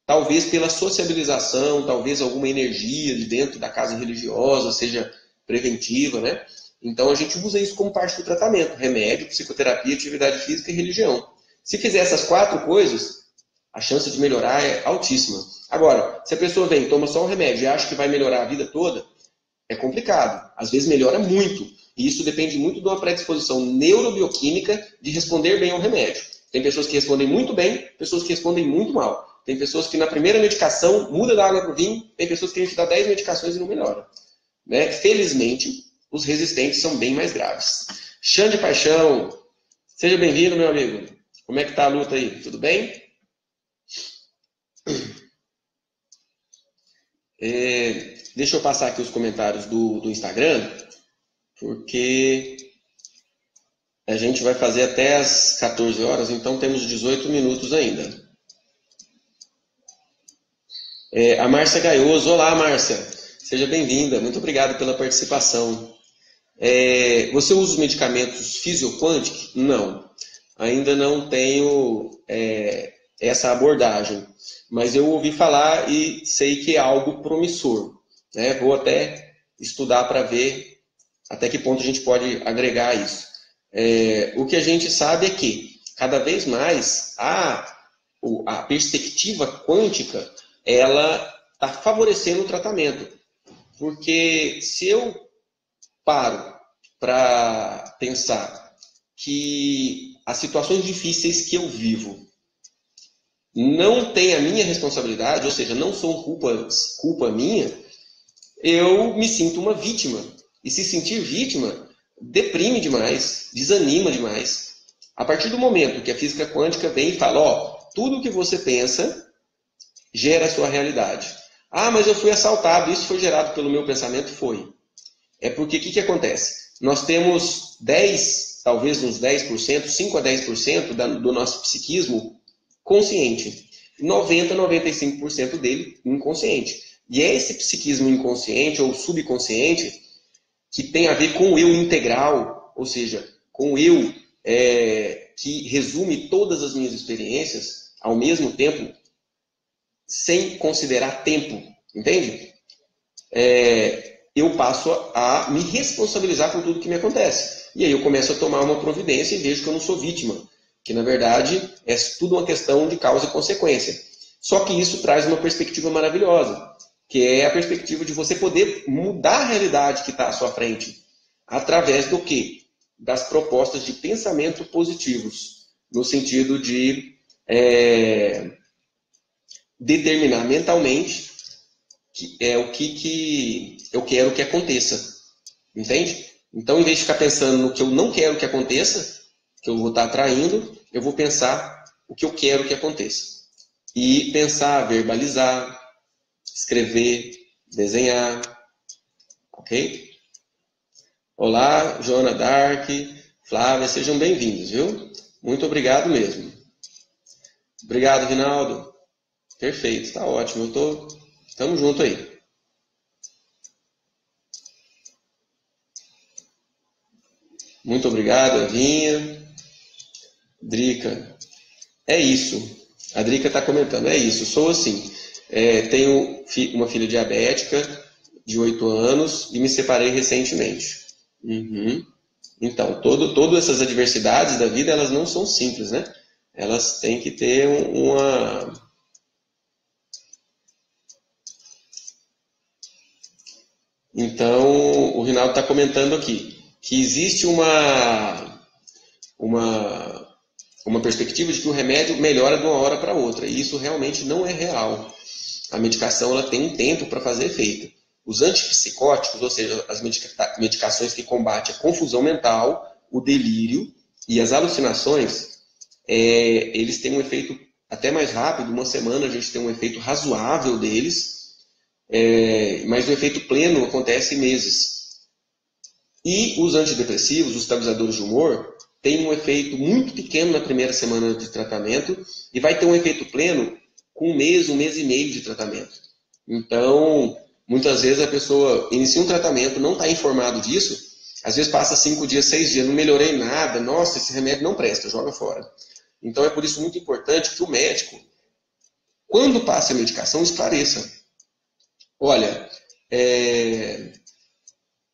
Speaker 1: Talvez pela sociabilização, talvez alguma energia de dentro da casa religiosa seja preventiva, né? Então a gente usa isso como parte do tratamento: remédio, psicoterapia, atividade física e religião. Se fizer essas 4 coisas, a chance de melhorar é altíssima. Agora, se a pessoa vem, toma só um remédio e acha que vai melhorar a vida toda, é complicado. Às vezes melhora muito. E isso depende muito de uma predisposição neurobioquímica de responder bem ao remédio. Tem pessoas que respondem muito bem, pessoas que respondem muito mal. Tem pessoas que na primeira medicação muda da água para o vinho, tem pessoas que a gente dá 10 medicações e não melhora. Né? Felizmente, os resistentes são bem mais graves. Xande Paixão, seja bem-vindo, meu amigo. Como é que tá a luta aí? Tudo bem? Deixa eu passar aqui os comentários do Instagram, porque a gente vai fazer até as 14 horas, então temos 18 minutos ainda. A Márcia Gaioso, olá Márcia, seja bem-vinda, muito obrigado pela participação. Você usa os medicamentos Physioquantic? Não, ainda não tenho essa abordagem, mas eu ouvi falar e sei que é algo promissor. Né? Vou até estudar para ver até que ponto a gente pode agregar isso. O que a gente sabe é que cada vez mais a perspectiva quântica ela está favorecendo o tratamento. Porque se eu paro para pensar que as situações difíceis que eu vivo não têm a minha responsabilidade, ou seja, não são culpa minha, eu me sinto uma vítima. E se sentir vítima, deprime demais, desanima demais. A partir do momento que a física quântica vem e fala, tudo que você pensa gera a sua realidade. Mas eu fui assaltado, isso foi gerado pelo meu pensamento? Foi. É porque o que acontece? Nós temos 10, talvez uns 10%, 5 a 10% do nosso psiquismo consciente. 90, 95% dele inconsciente. E é esse psiquismo inconsciente ou subconsciente que tem a ver com o eu integral, ou seja, com o eu que resume todas as minhas experiências ao mesmo tempo, sem considerar tempo, entende? Eu passo a me responsabilizar por tudo que me acontece. E aí eu começo a tomar uma providência e vejo que eu não sou vítima, que na verdade é tudo uma questão de causa e consequência. Só que isso traz uma perspectiva maravilhosa, que é a perspectiva de você poder mudar a realidade que está à sua frente, através do quê? Das propostas de pensamento positivos, no sentido de determinar mentalmente o que eu quero que aconteça. Entende? Então, em vez de ficar pensando no que eu não quero que aconteça, que eu vou estar atraindo, eu vou pensar o que eu quero que aconteça. E pensar, verbalizar, escrever, desenhar. Ok? Olá, Joana Dark, Flávia, sejam bem-vindos, viu? Muito obrigado mesmo. Obrigado, Rinaldo. Perfeito, está ótimo. Estamos juntos aí. Muito obrigado, Evinha. Drica. É isso. A Drica está comentando. É isso, sou assim. Tenho uma filha diabética de 8 anos e me separei recentemente. Uhum. Então, todas essas adversidades da vida, elas não são simples, né? Elas têm que ter uma... Então, o Rinaldo está comentando aqui que existe uma perspectiva de que o remédio melhora de uma hora para outra. E isso realmente não é real. A medicação ela tem um tempo para fazer efeito. Os antipsicóticos, ou seja, as medicações que combatem a confusão mental, o delírio e as alucinações, eles têm um efeito até mais rápido. Uma semana a gente tem um efeito razoável deles, mas o efeito pleno acontece em meses. E os antidepressivos, os estabilizadores de humor, têm um efeito muito pequeno na primeira semana de tratamento e vai ter um efeito pleno com um mês e meio de tratamento. Então, muitas vezes a pessoa inicia um tratamento, não está informado disso, às vezes passa 5 dias, 6 dias, não melhorei nada, nossa, esse remédio não presta, joga fora. Então é por isso muito importante que o médico, quando passa a medicação, esclareça. Olha,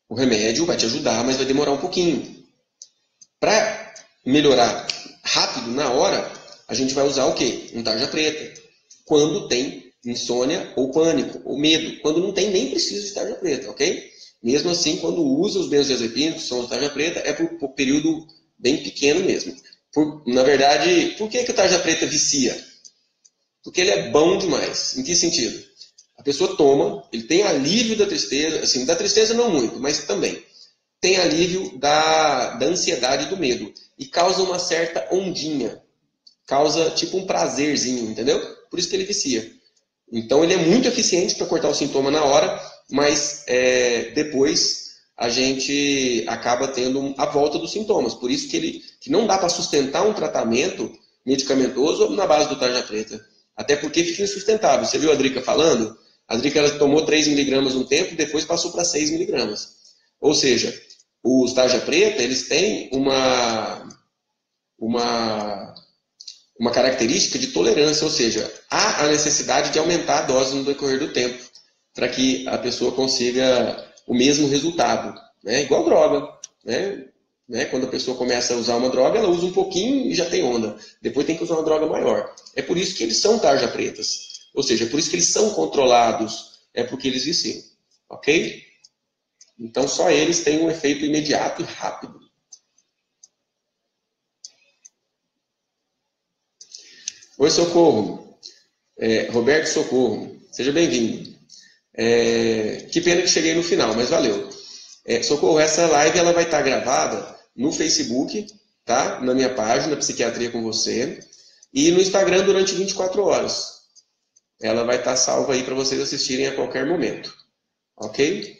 Speaker 1: o remédio vai te ajudar, mas vai demorar um pouquinho. Para melhorar rápido, na hora, a gente vai usar o quê? Um tarja preta. Quando tem insônia ou pânico, ou medo. Quando não tem, nem precisa de tarja preta, ok? Mesmo assim, quando usa os benzodiazepínicos, que são os tarja preta, é por período bem pequeno mesmo. Na verdade, por que o tarja preta vicia? Porque ele é bom demais. Em que sentido? A pessoa toma, ele tem alívio da tristeza, assim, da tristeza não muito, mas também. Tem alívio da ansiedade e do medo. E causa uma certa ondinha. Causa tipo um prazerzinho, entendeu? Por isso que ele vicia. Então ele é muito eficiente para cortar o sintoma na hora, mas depois a gente acaba tendo a volta dos sintomas. Por isso que não dá para sustentar um tratamento medicamentoso na base do tarja preta. Até porque fica insustentável. Você viu a Drica falando? A Drica ela tomou 3 miligramas um tempo, depois passou para 6 miligramas. Ou seja, os tarja preta, eles têm uma característica de tolerância, ou seja, há a necessidade de aumentar a dose no decorrer do tempo, para que a pessoa consiga o mesmo resultado. Né? Igual droga. Né? Quando a pessoa começa a usar uma droga, ela usa um pouquinho e já tem onda. Depois tem que usar uma droga maior. É por isso que eles são tarja pretas. Ou seja, é por isso que eles são controlados. É porque eles viciam. Ok? Então só eles têm um efeito imediato e rápido. Oi, Socorro. Roberto Socorro. Seja bem-vindo. Que pena que cheguei no final, mas valeu. Socorro, essa live ela vai estar gravada no Facebook, tá? Na minha página, Psiquiatria com Você, e no Instagram durante 24 horas. Ela vai estar salva aí para vocês assistirem a qualquer momento. Ok?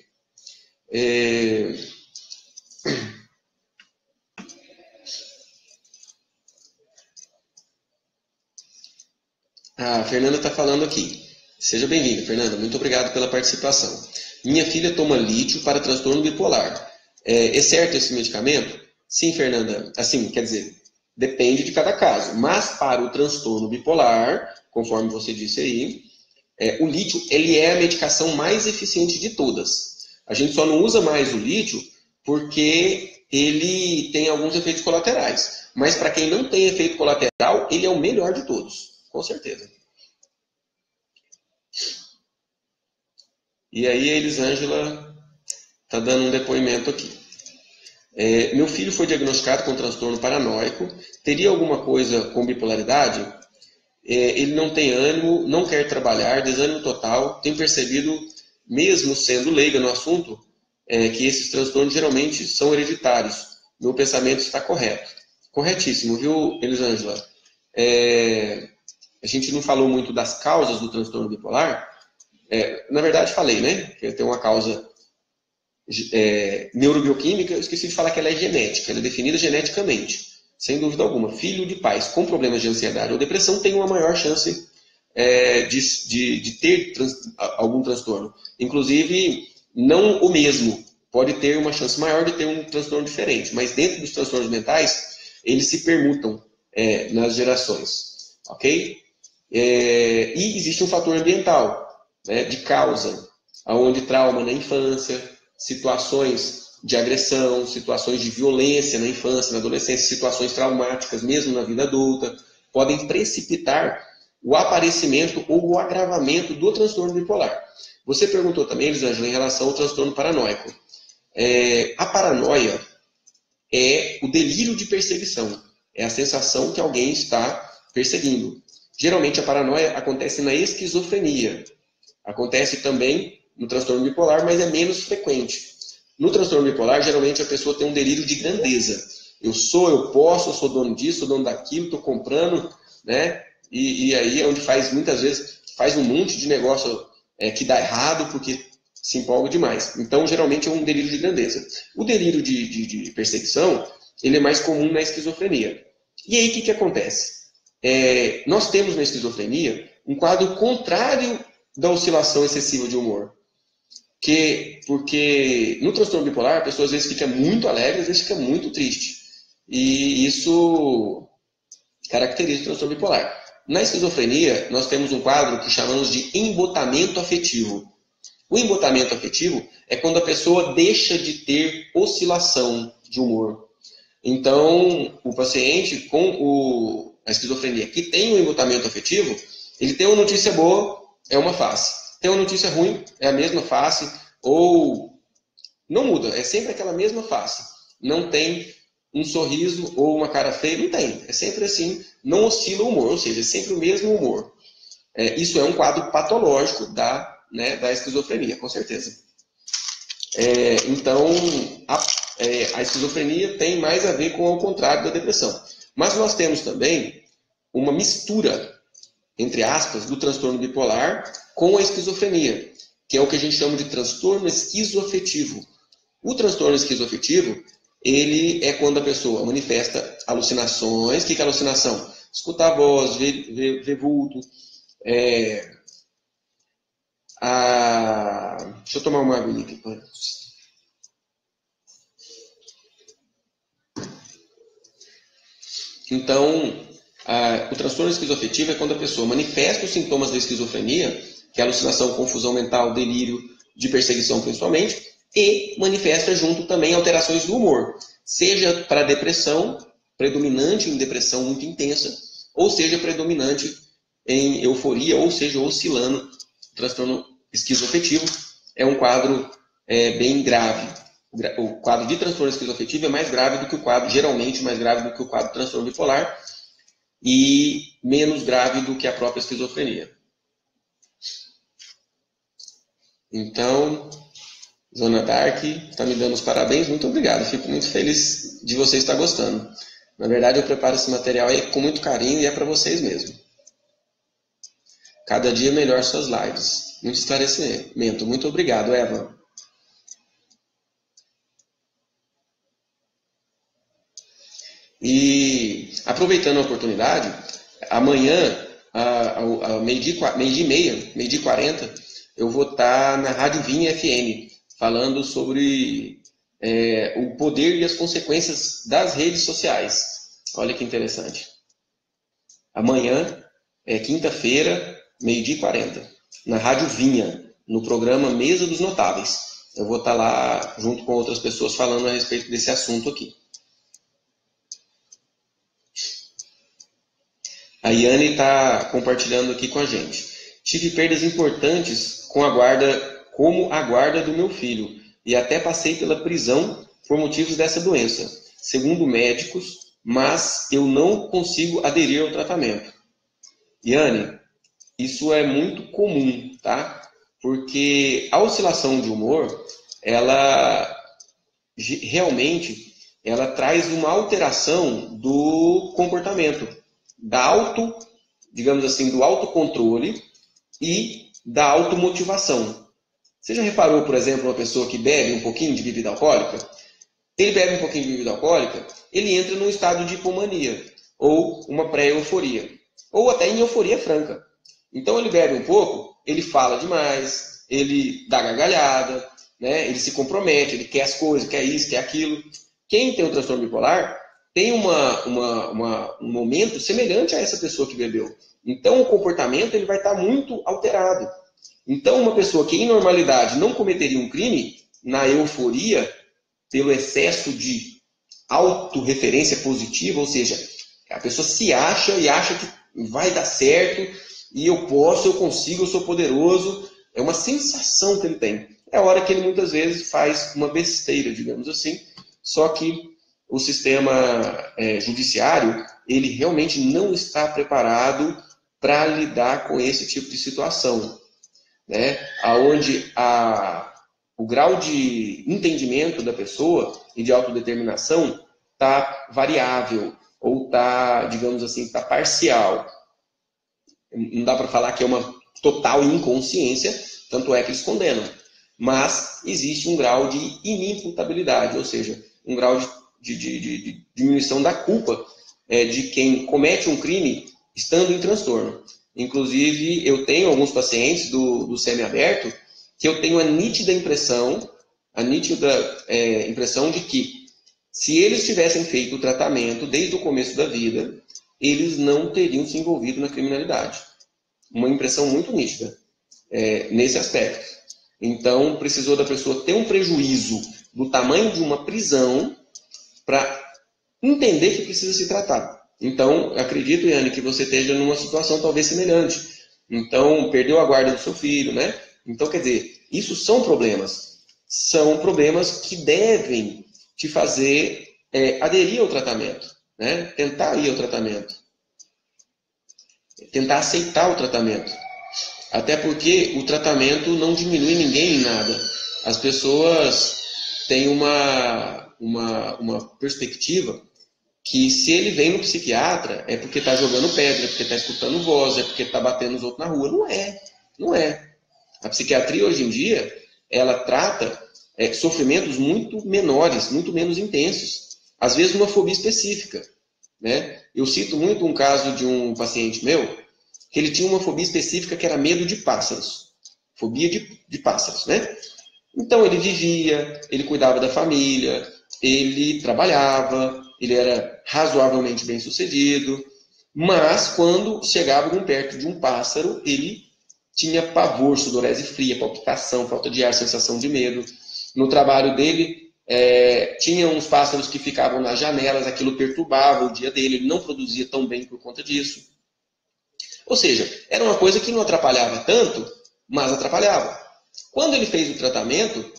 Speaker 1: A Fernanda está falando aqui. Seja bem-vinda, Fernanda. Muito obrigado pela participação. Minha filha toma lítio para transtorno bipolar. É certo esse medicamento? Sim, Fernanda. Assim, quer dizer, depende de cada caso. Mas para o transtorno bipolar, conforme você disse aí, o lítio ele é a medicação mais eficiente de todas. A gente só não usa mais o lítio porque ele tem alguns efeitos colaterais. Mas para quem não tem efeito colateral, ele é o melhor de todos, com certeza. E aí a Elisângela está dando um depoimento aqui. Meu filho foi diagnosticado com transtorno paranoico. Teria alguma coisa com bipolaridade? Ele não tem ânimo, não quer trabalhar, desânimo total. Tem percebido, mesmo sendo leiga no assunto, que esses transtornos geralmente são hereditários. Meu pensamento está correto. Corretíssimo, viu, Elisângela? A gente não falou muito das causas do transtorno bipolar. Na verdade, falei, né? Que tem uma causa neurobioquímica. Eu esqueci de falar que ela é genética. Ela é definida geneticamente. Sem dúvida alguma, filho de pais com problemas de ansiedade ou depressão tem uma maior chance de ter algum transtorno. Inclusive, não o mesmo. Pode ter uma chance maior de ter um transtorno diferente. Mas dentro dos transtornos mentais, eles se permutam nas gerações. Ok? E existe um fator ambiental, né, de causa, onde trauma na infância, situações de agressão, situações de violência na infância, na adolescência, situações traumáticas mesmo na vida adulta, podem precipitar o aparecimento ou o agravamento do transtorno bipolar. Você perguntou também, Elisângela, em relação ao transtorno paranoico. A paranoia é o delírio de perseguição, é a sensação que alguém está perseguindo. Geralmente a paranoia acontece na esquizofrenia, acontece também no transtorno bipolar, mas é menos frequente. No transtorno bipolar, geralmente a pessoa tem um delírio de grandeza. Eu posso, eu sou dono disso, sou dono daquilo, estou comprando, né? E aí é onde muitas vezes, faz um monte de negócio que dá errado porque se empolga demais. Então, geralmente é um delírio de grandeza. O delírio de perseguição, ele é mais comum na esquizofrenia. E aí, o que acontece? Nós temos na esquizofrenia um quadro contrário da oscilação excessiva de humor. Porque no transtorno bipolar, a pessoa às vezes fica muito alegre, às vezes fica muito triste. E isso caracteriza o transtorno bipolar. Na esquizofrenia, nós temos um quadro que chamamos de embotamento afetivo. O embotamento afetivo é quando a pessoa deixa de ter oscilação de humor. Então, o paciente com a esquizofrenia que tem o embotamento afetivo, ele tem uma notícia boa, é uma face. Tem uma notícia ruim, é a mesma face, ou não muda, é sempre aquela mesma face. Não tem um sorriso ou uma cara feia, não tem. É sempre assim, não oscila o humor, ou seja, é sempre o mesmo humor. Isso é um quadro patológico da esquizofrenia, com certeza. Então, a esquizofrenia tem mais a ver com o contrário da depressão. Mas nós temos também uma mistura, entre aspas, do transtorno bipolar com a esquizofrenia, que é o que a gente chama de transtorno esquizoafetivo. O transtorno esquizoafetivo, ele é quando a pessoa manifesta alucinações. O que é alucinação? Escutar a voz, ver vulto. Deixa eu tomar uma água aqui. Então, o transtorno esquizoafetivo é quando a pessoa manifesta os sintomas da esquizofrenia, que é alucinação, confusão mental, delírio, de perseguição principalmente, e manifesta junto também alterações do humor, seja para depressão, predominante em depressão muito intensa, ou seja predominante em euforia, ou seja oscilando. O transtorno esquizoafetivo é um quadro bem grave. O quadro de transtorno esquizoafetivo é mais grave do que o quadro, geralmente mais grave do que o quadro de transtorno bipolar, e menos grave do que a própria esquizofrenia. Então, Zona Dark está me dando os parabéns, muito obrigado, fico muito feliz de você estar gostando. Na verdade, eu preparo esse material aí com muito carinho e é para vocês mesmo. Cada dia melhor suas lives. Muito esclarecimento. Muito obrigado, Eva. E aproveitando a oportunidade, amanhã a meio-dia e meia, meio-dia e 40, eu vou estar na Rádio Vinha FM, falando sobre o poder e as consequências das redes sociais. Olha que interessante. Amanhã, quinta-feira, meio-dia e 40, na Rádio Vinha, no programa Mesa dos Notáveis. Eu vou estar lá junto com outras pessoas falando a respeito desse assunto aqui. A Yane está compartilhando aqui com a gente. Tive perdas importantes como a guarda do meu filho e até passei pela prisão por motivos dessa doença, segundo médicos, mas eu não consigo aderir ao tratamento. Yane, isso é muito comum, tá? Porque a oscilação de humor, ela realmente traz uma alteração do comportamento, digamos assim, do autocontrole e da automotivação. Você já reparou, por exemplo, uma pessoa que bebe um pouquinho de bebida alcoólica? Ele bebe um pouquinho de bebida alcoólica, ele entra num estado de hipomania, ou uma pré-euforia, ou até em euforia franca. Então ele bebe um pouco, ele fala demais, ele dá gargalhada, né? Ele se compromete, ele quer as coisas, quer isso, quer aquilo. Quem tem o transtorno bipolar tem um momento semelhante a essa pessoa que bebeu. Então o comportamento ele vai estar muito alterado. Então uma pessoa que em normalidade não cometeria um crime, na euforia, pelo excesso de autorreferência positiva, ou seja, a pessoa se acha e acha que vai dar certo, e eu posso, eu consigo, eu sou poderoso. É uma sensação que ele tem. É a hora que ele muitas vezes faz uma besteira, digamos assim, só que o sistema judiciário, ele realmente não está preparado para lidar com esse tipo de situação, né? Onde o grau de entendimento da pessoa e de autodeterminação está variável, ou está, digamos assim, está parcial. Não dá para falar que é uma total inconsciência, tanto é que eles condenam. Mas existe um grau de inimputabilidade, ou seja, um grau de diminuição da culpa de quem comete um crime estando em transtorno. Inclusive, eu tenho alguns pacientes do semiaberto que eu tenho a nítida impressão de que, se eles tivessem feito o tratamento desde o começo da vida, eles não teriam se envolvido na criminalidade. Uma impressão muito nítida nesse aspecto. Então, precisou da pessoa ter um prejuízo do tamanho de uma prisão para entender que precisa se tratar. Então, acredito, Yane, que você esteja numa situação talvez semelhante. Então, perdeu a guarda do seu filho, né? Então, quer dizer, isso são problemas. São problemas que devem te fazer aderir ao tratamento, né? Tentar ir ao tratamento. Tentar aceitar o tratamento. Até porque o tratamento não diminui ninguém em nada. As pessoas têm uma perspectiva que, se ele vem no psiquiatra, é porque está jogando pedra, é porque está escutando voz, é porque está batendo os outros na rua. Não é. Não é. A psiquiatria, hoje em dia, ela trata sofrimentos muito menores, muito menos intensos. Às vezes, uma fobia específica, né? Eu cito muito um caso de um paciente meu, que ele tinha uma fobia específica que era medo de pássaros. Fobia de pássaros, né? Então ele vivia, ele cuidava da família, ele trabalhava, ele era razoavelmente bem sucedido, mas quando chegava perto de um pássaro, ele tinha pavor, sudorese fria, palpitação, falta de ar, sensação de medo. No trabalho dele, tinha uns pássaros que ficavam nas janelas, aquilo perturbava o dia dele, ele não produzia tão bem por conta disso. Ou seja, era uma coisa que não atrapalhava tanto, mas atrapalhava. Quando ele fez o tratamento,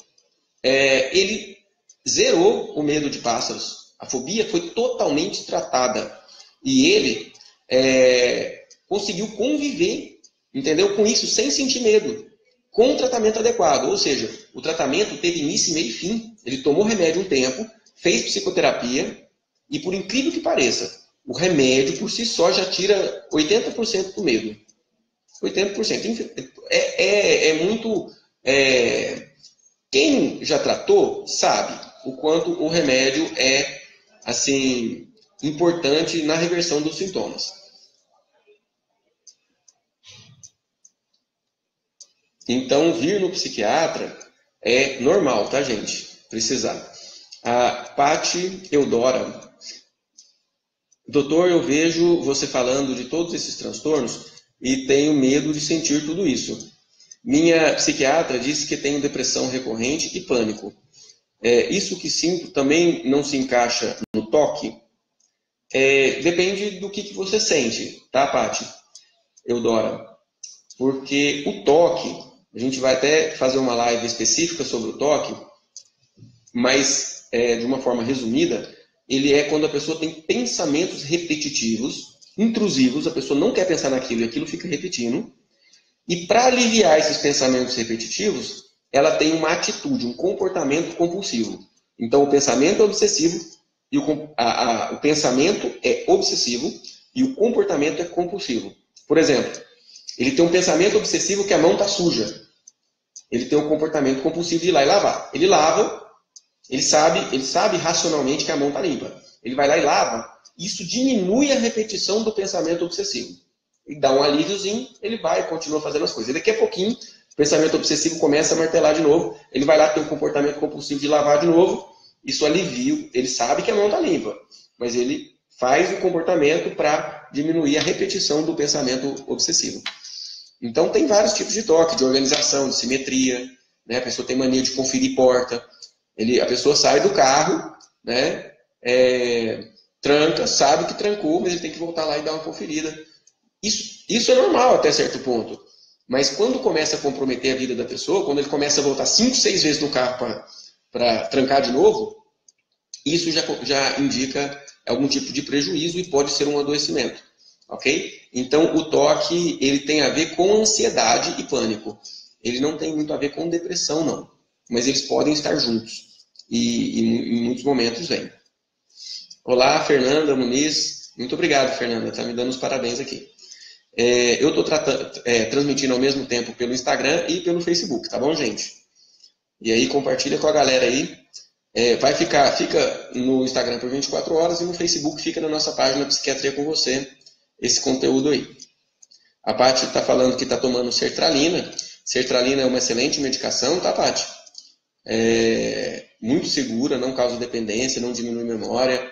Speaker 1: ele zerou o medo de pássaros. A fobia foi totalmente tratada. E ele conseguiu conviver, entendeu? Com isso, sem sentir medo, com o tratamento adequado. Ou seja, o tratamento teve início, meio e fim. Ele tomou remédio um tempo, fez psicoterapia, e por incrível que pareça, o remédio por si só já tira 80% do medo. 80%. É muito... Quem já tratou sabe o quanto o remédio é assim, importante na reversão dos sintomas. Então, vir no psiquiatra é normal, tá, gente? Precisar. A Pati Eudora. Doutor, eu vejo você falando de todos esses transtornos e tenho medo de sentir tudo isso. Minha psiquiatra disse que tenho depressão recorrente e pânico. Isso que sinto também não se encaixa no toque? Depende do que você sente, tá, Pati Eudora? Porque o toque, a gente vai até fazer uma live específica sobre o toque, mas de uma forma resumida, ele é quando a pessoa tem pensamentos repetitivos, intrusivos, a pessoa não quer pensar naquilo e aquilo fica repetindo, e para aliviar esses pensamentos repetitivos, ela tem uma atitude, um comportamento compulsivo. Então o pensamento é obsessivo, e o pensamento é obsessivo e o comportamento é compulsivo. Por exemplo, ele tem um pensamento obsessivo que a mão está suja. Ele tem um comportamento compulsivo de ir lá e lavar. Ele lava, ele sabe racionalmente que a mão está limpa. Ele vai lá e lava. Isso diminui a repetição do pensamento obsessivo. E dá um alíviozinho, ele vai e continua fazendo as coisas. E daqui a pouquinho, o pensamento obsessivo começa a martelar de novo. Ele vai lá ter um comportamento compulsivo de lavar de novo. Isso alivia. Ele sabe que a mão está limpa. Mas ele faz o comportamento para diminuir a repetição do pensamento obsessivo. Então tem vários tipos de toque, de organização, de simetria, né? A pessoa tem mania de conferir porta, a pessoa sai do carro, né? Tranca, sabe que trancou, mas ele tem que voltar lá e dar uma conferida. Isso é normal até certo ponto, mas quando começa a comprometer a vida da pessoa, quando ele começa a voltar 5, 6 vezes no carro para trancar de novo, isso já indica algum tipo de prejuízo e pode ser um adoecimento. Ok? Então, o toque ele tem a ver com ansiedade e pânico. Ele não tem muito a ver com depressão, não. Mas eles podem estar juntos. E em muitos momentos vem. Olá, Fernanda Muniz. Muito obrigado, Fernanda. Está me dando os parabéns aqui. Eu estou transmitindo ao mesmo tempo pelo Instagram e pelo Facebook, tá bom, gente? E aí, compartilha com a galera aí. Fica no Instagram por 24 horas e no Facebook fica na nossa página Psiquiatria com Você. Esse conteúdo aí. A Paty está falando que está tomando sertralina. Sertralina é uma excelente medicação, tá, Paty? Muito segura, não causa dependência, não diminui memória.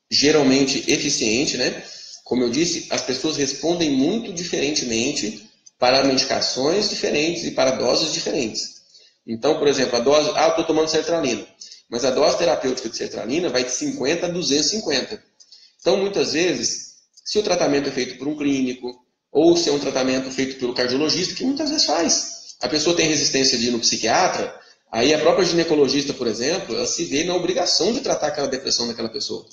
Speaker 1: Geralmente eficiente, né? Como eu disse, as pessoas respondem muito diferentemente para medicações diferentes e para doses diferentes. Então, por exemplo, a dose... eu estou tomando sertralina. Mas a dose terapêutica de sertralina vai de 50 a 250. Então, muitas vezes, se o tratamento é feito por um clínico, ou se é um tratamento feito pelo cardiologista, que muitas vezes faz. A pessoa tem resistência de ir no psiquiatra, aí a própria ginecologista, por exemplo, ela se vê na obrigação de tratar aquela depressão daquela pessoa.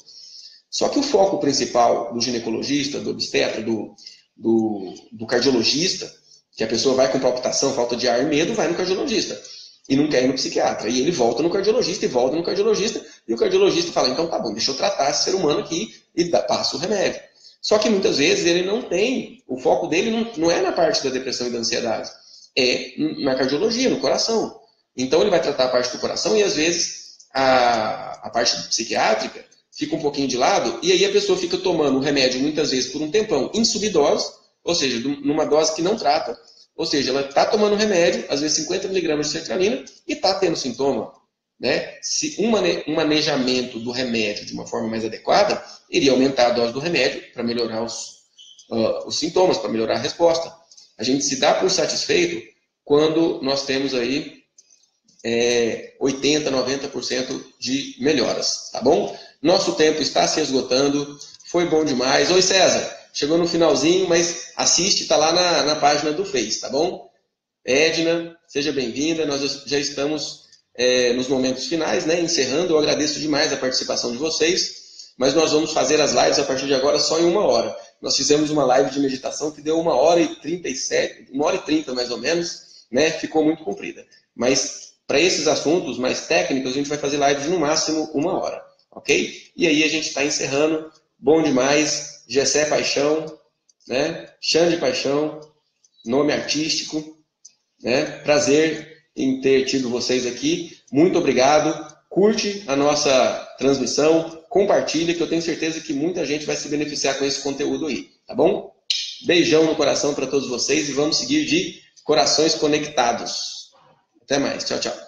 Speaker 1: Só que o foco principal do ginecologista, do obstetra, do cardiologista, que a pessoa vai com palpitação, falta de ar e medo, vai no cardiologista. E não quer ir no psiquiatra. E ele volta no cardiologista e volta no cardiologista, e o cardiologista fala, então tá bom, deixa eu tratar esse ser humano aqui e passa o remédio. Só que muitas vezes ele não tem, o foco dele não é na parte da depressão e da ansiedade, é na cardiologia, no coração. Então ele vai tratar a parte do coração e às vezes a parte psiquiátrica fica um pouquinho de lado e aí a pessoa fica tomando o remédio muitas vezes por um tempão em subdose, ou seja, numa dose que não trata. Ou seja, ela está tomando remédio, às vezes 50 mg de sertralina, e está tendo sintoma. Né? Se um manejamento do remédio de uma forma mais adequada, iria aumentar a dose do remédio para melhorar os sintomas, para melhorar a resposta. A gente se dá por satisfeito quando nós temos aí 80%, 90% de melhoras. Tá bom? Nosso tempo está se esgotando. Foi bom demais. Oi, César. Chegou no finalzinho, mas assiste, está lá na página do Face, tá bom? Edna, seja bem-vinda. Nós já estamos nos momentos finais, né? Encerrando. Eu agradeço demais a participação de vocês, mas nós vamos fazer as lives a partir de agora só em 1 hora. Nós fizemos uma live de meditação que deu 1h37, 1h30 mais ou menos, né? Ficou muito comprida. Mas para esses assuntos mais técnicos, a gente vai fazer live de no máximo 1 hora, ok? E aí a gente está encerrando. Bom demais. Gessé Paixão, né? Xande Paixão, nome artístico, né? Prazer em ter tido vocês aqui. Muito obrigado. Curte a nossa transmissão, compartilha, que eu tenho certeza que muita gente vai se beneficiar com esse conteúdo aí, tá bom? Beijão no coração para todos vocês e vamos seguir de corações conectados. Até mais. Tchau, tchau.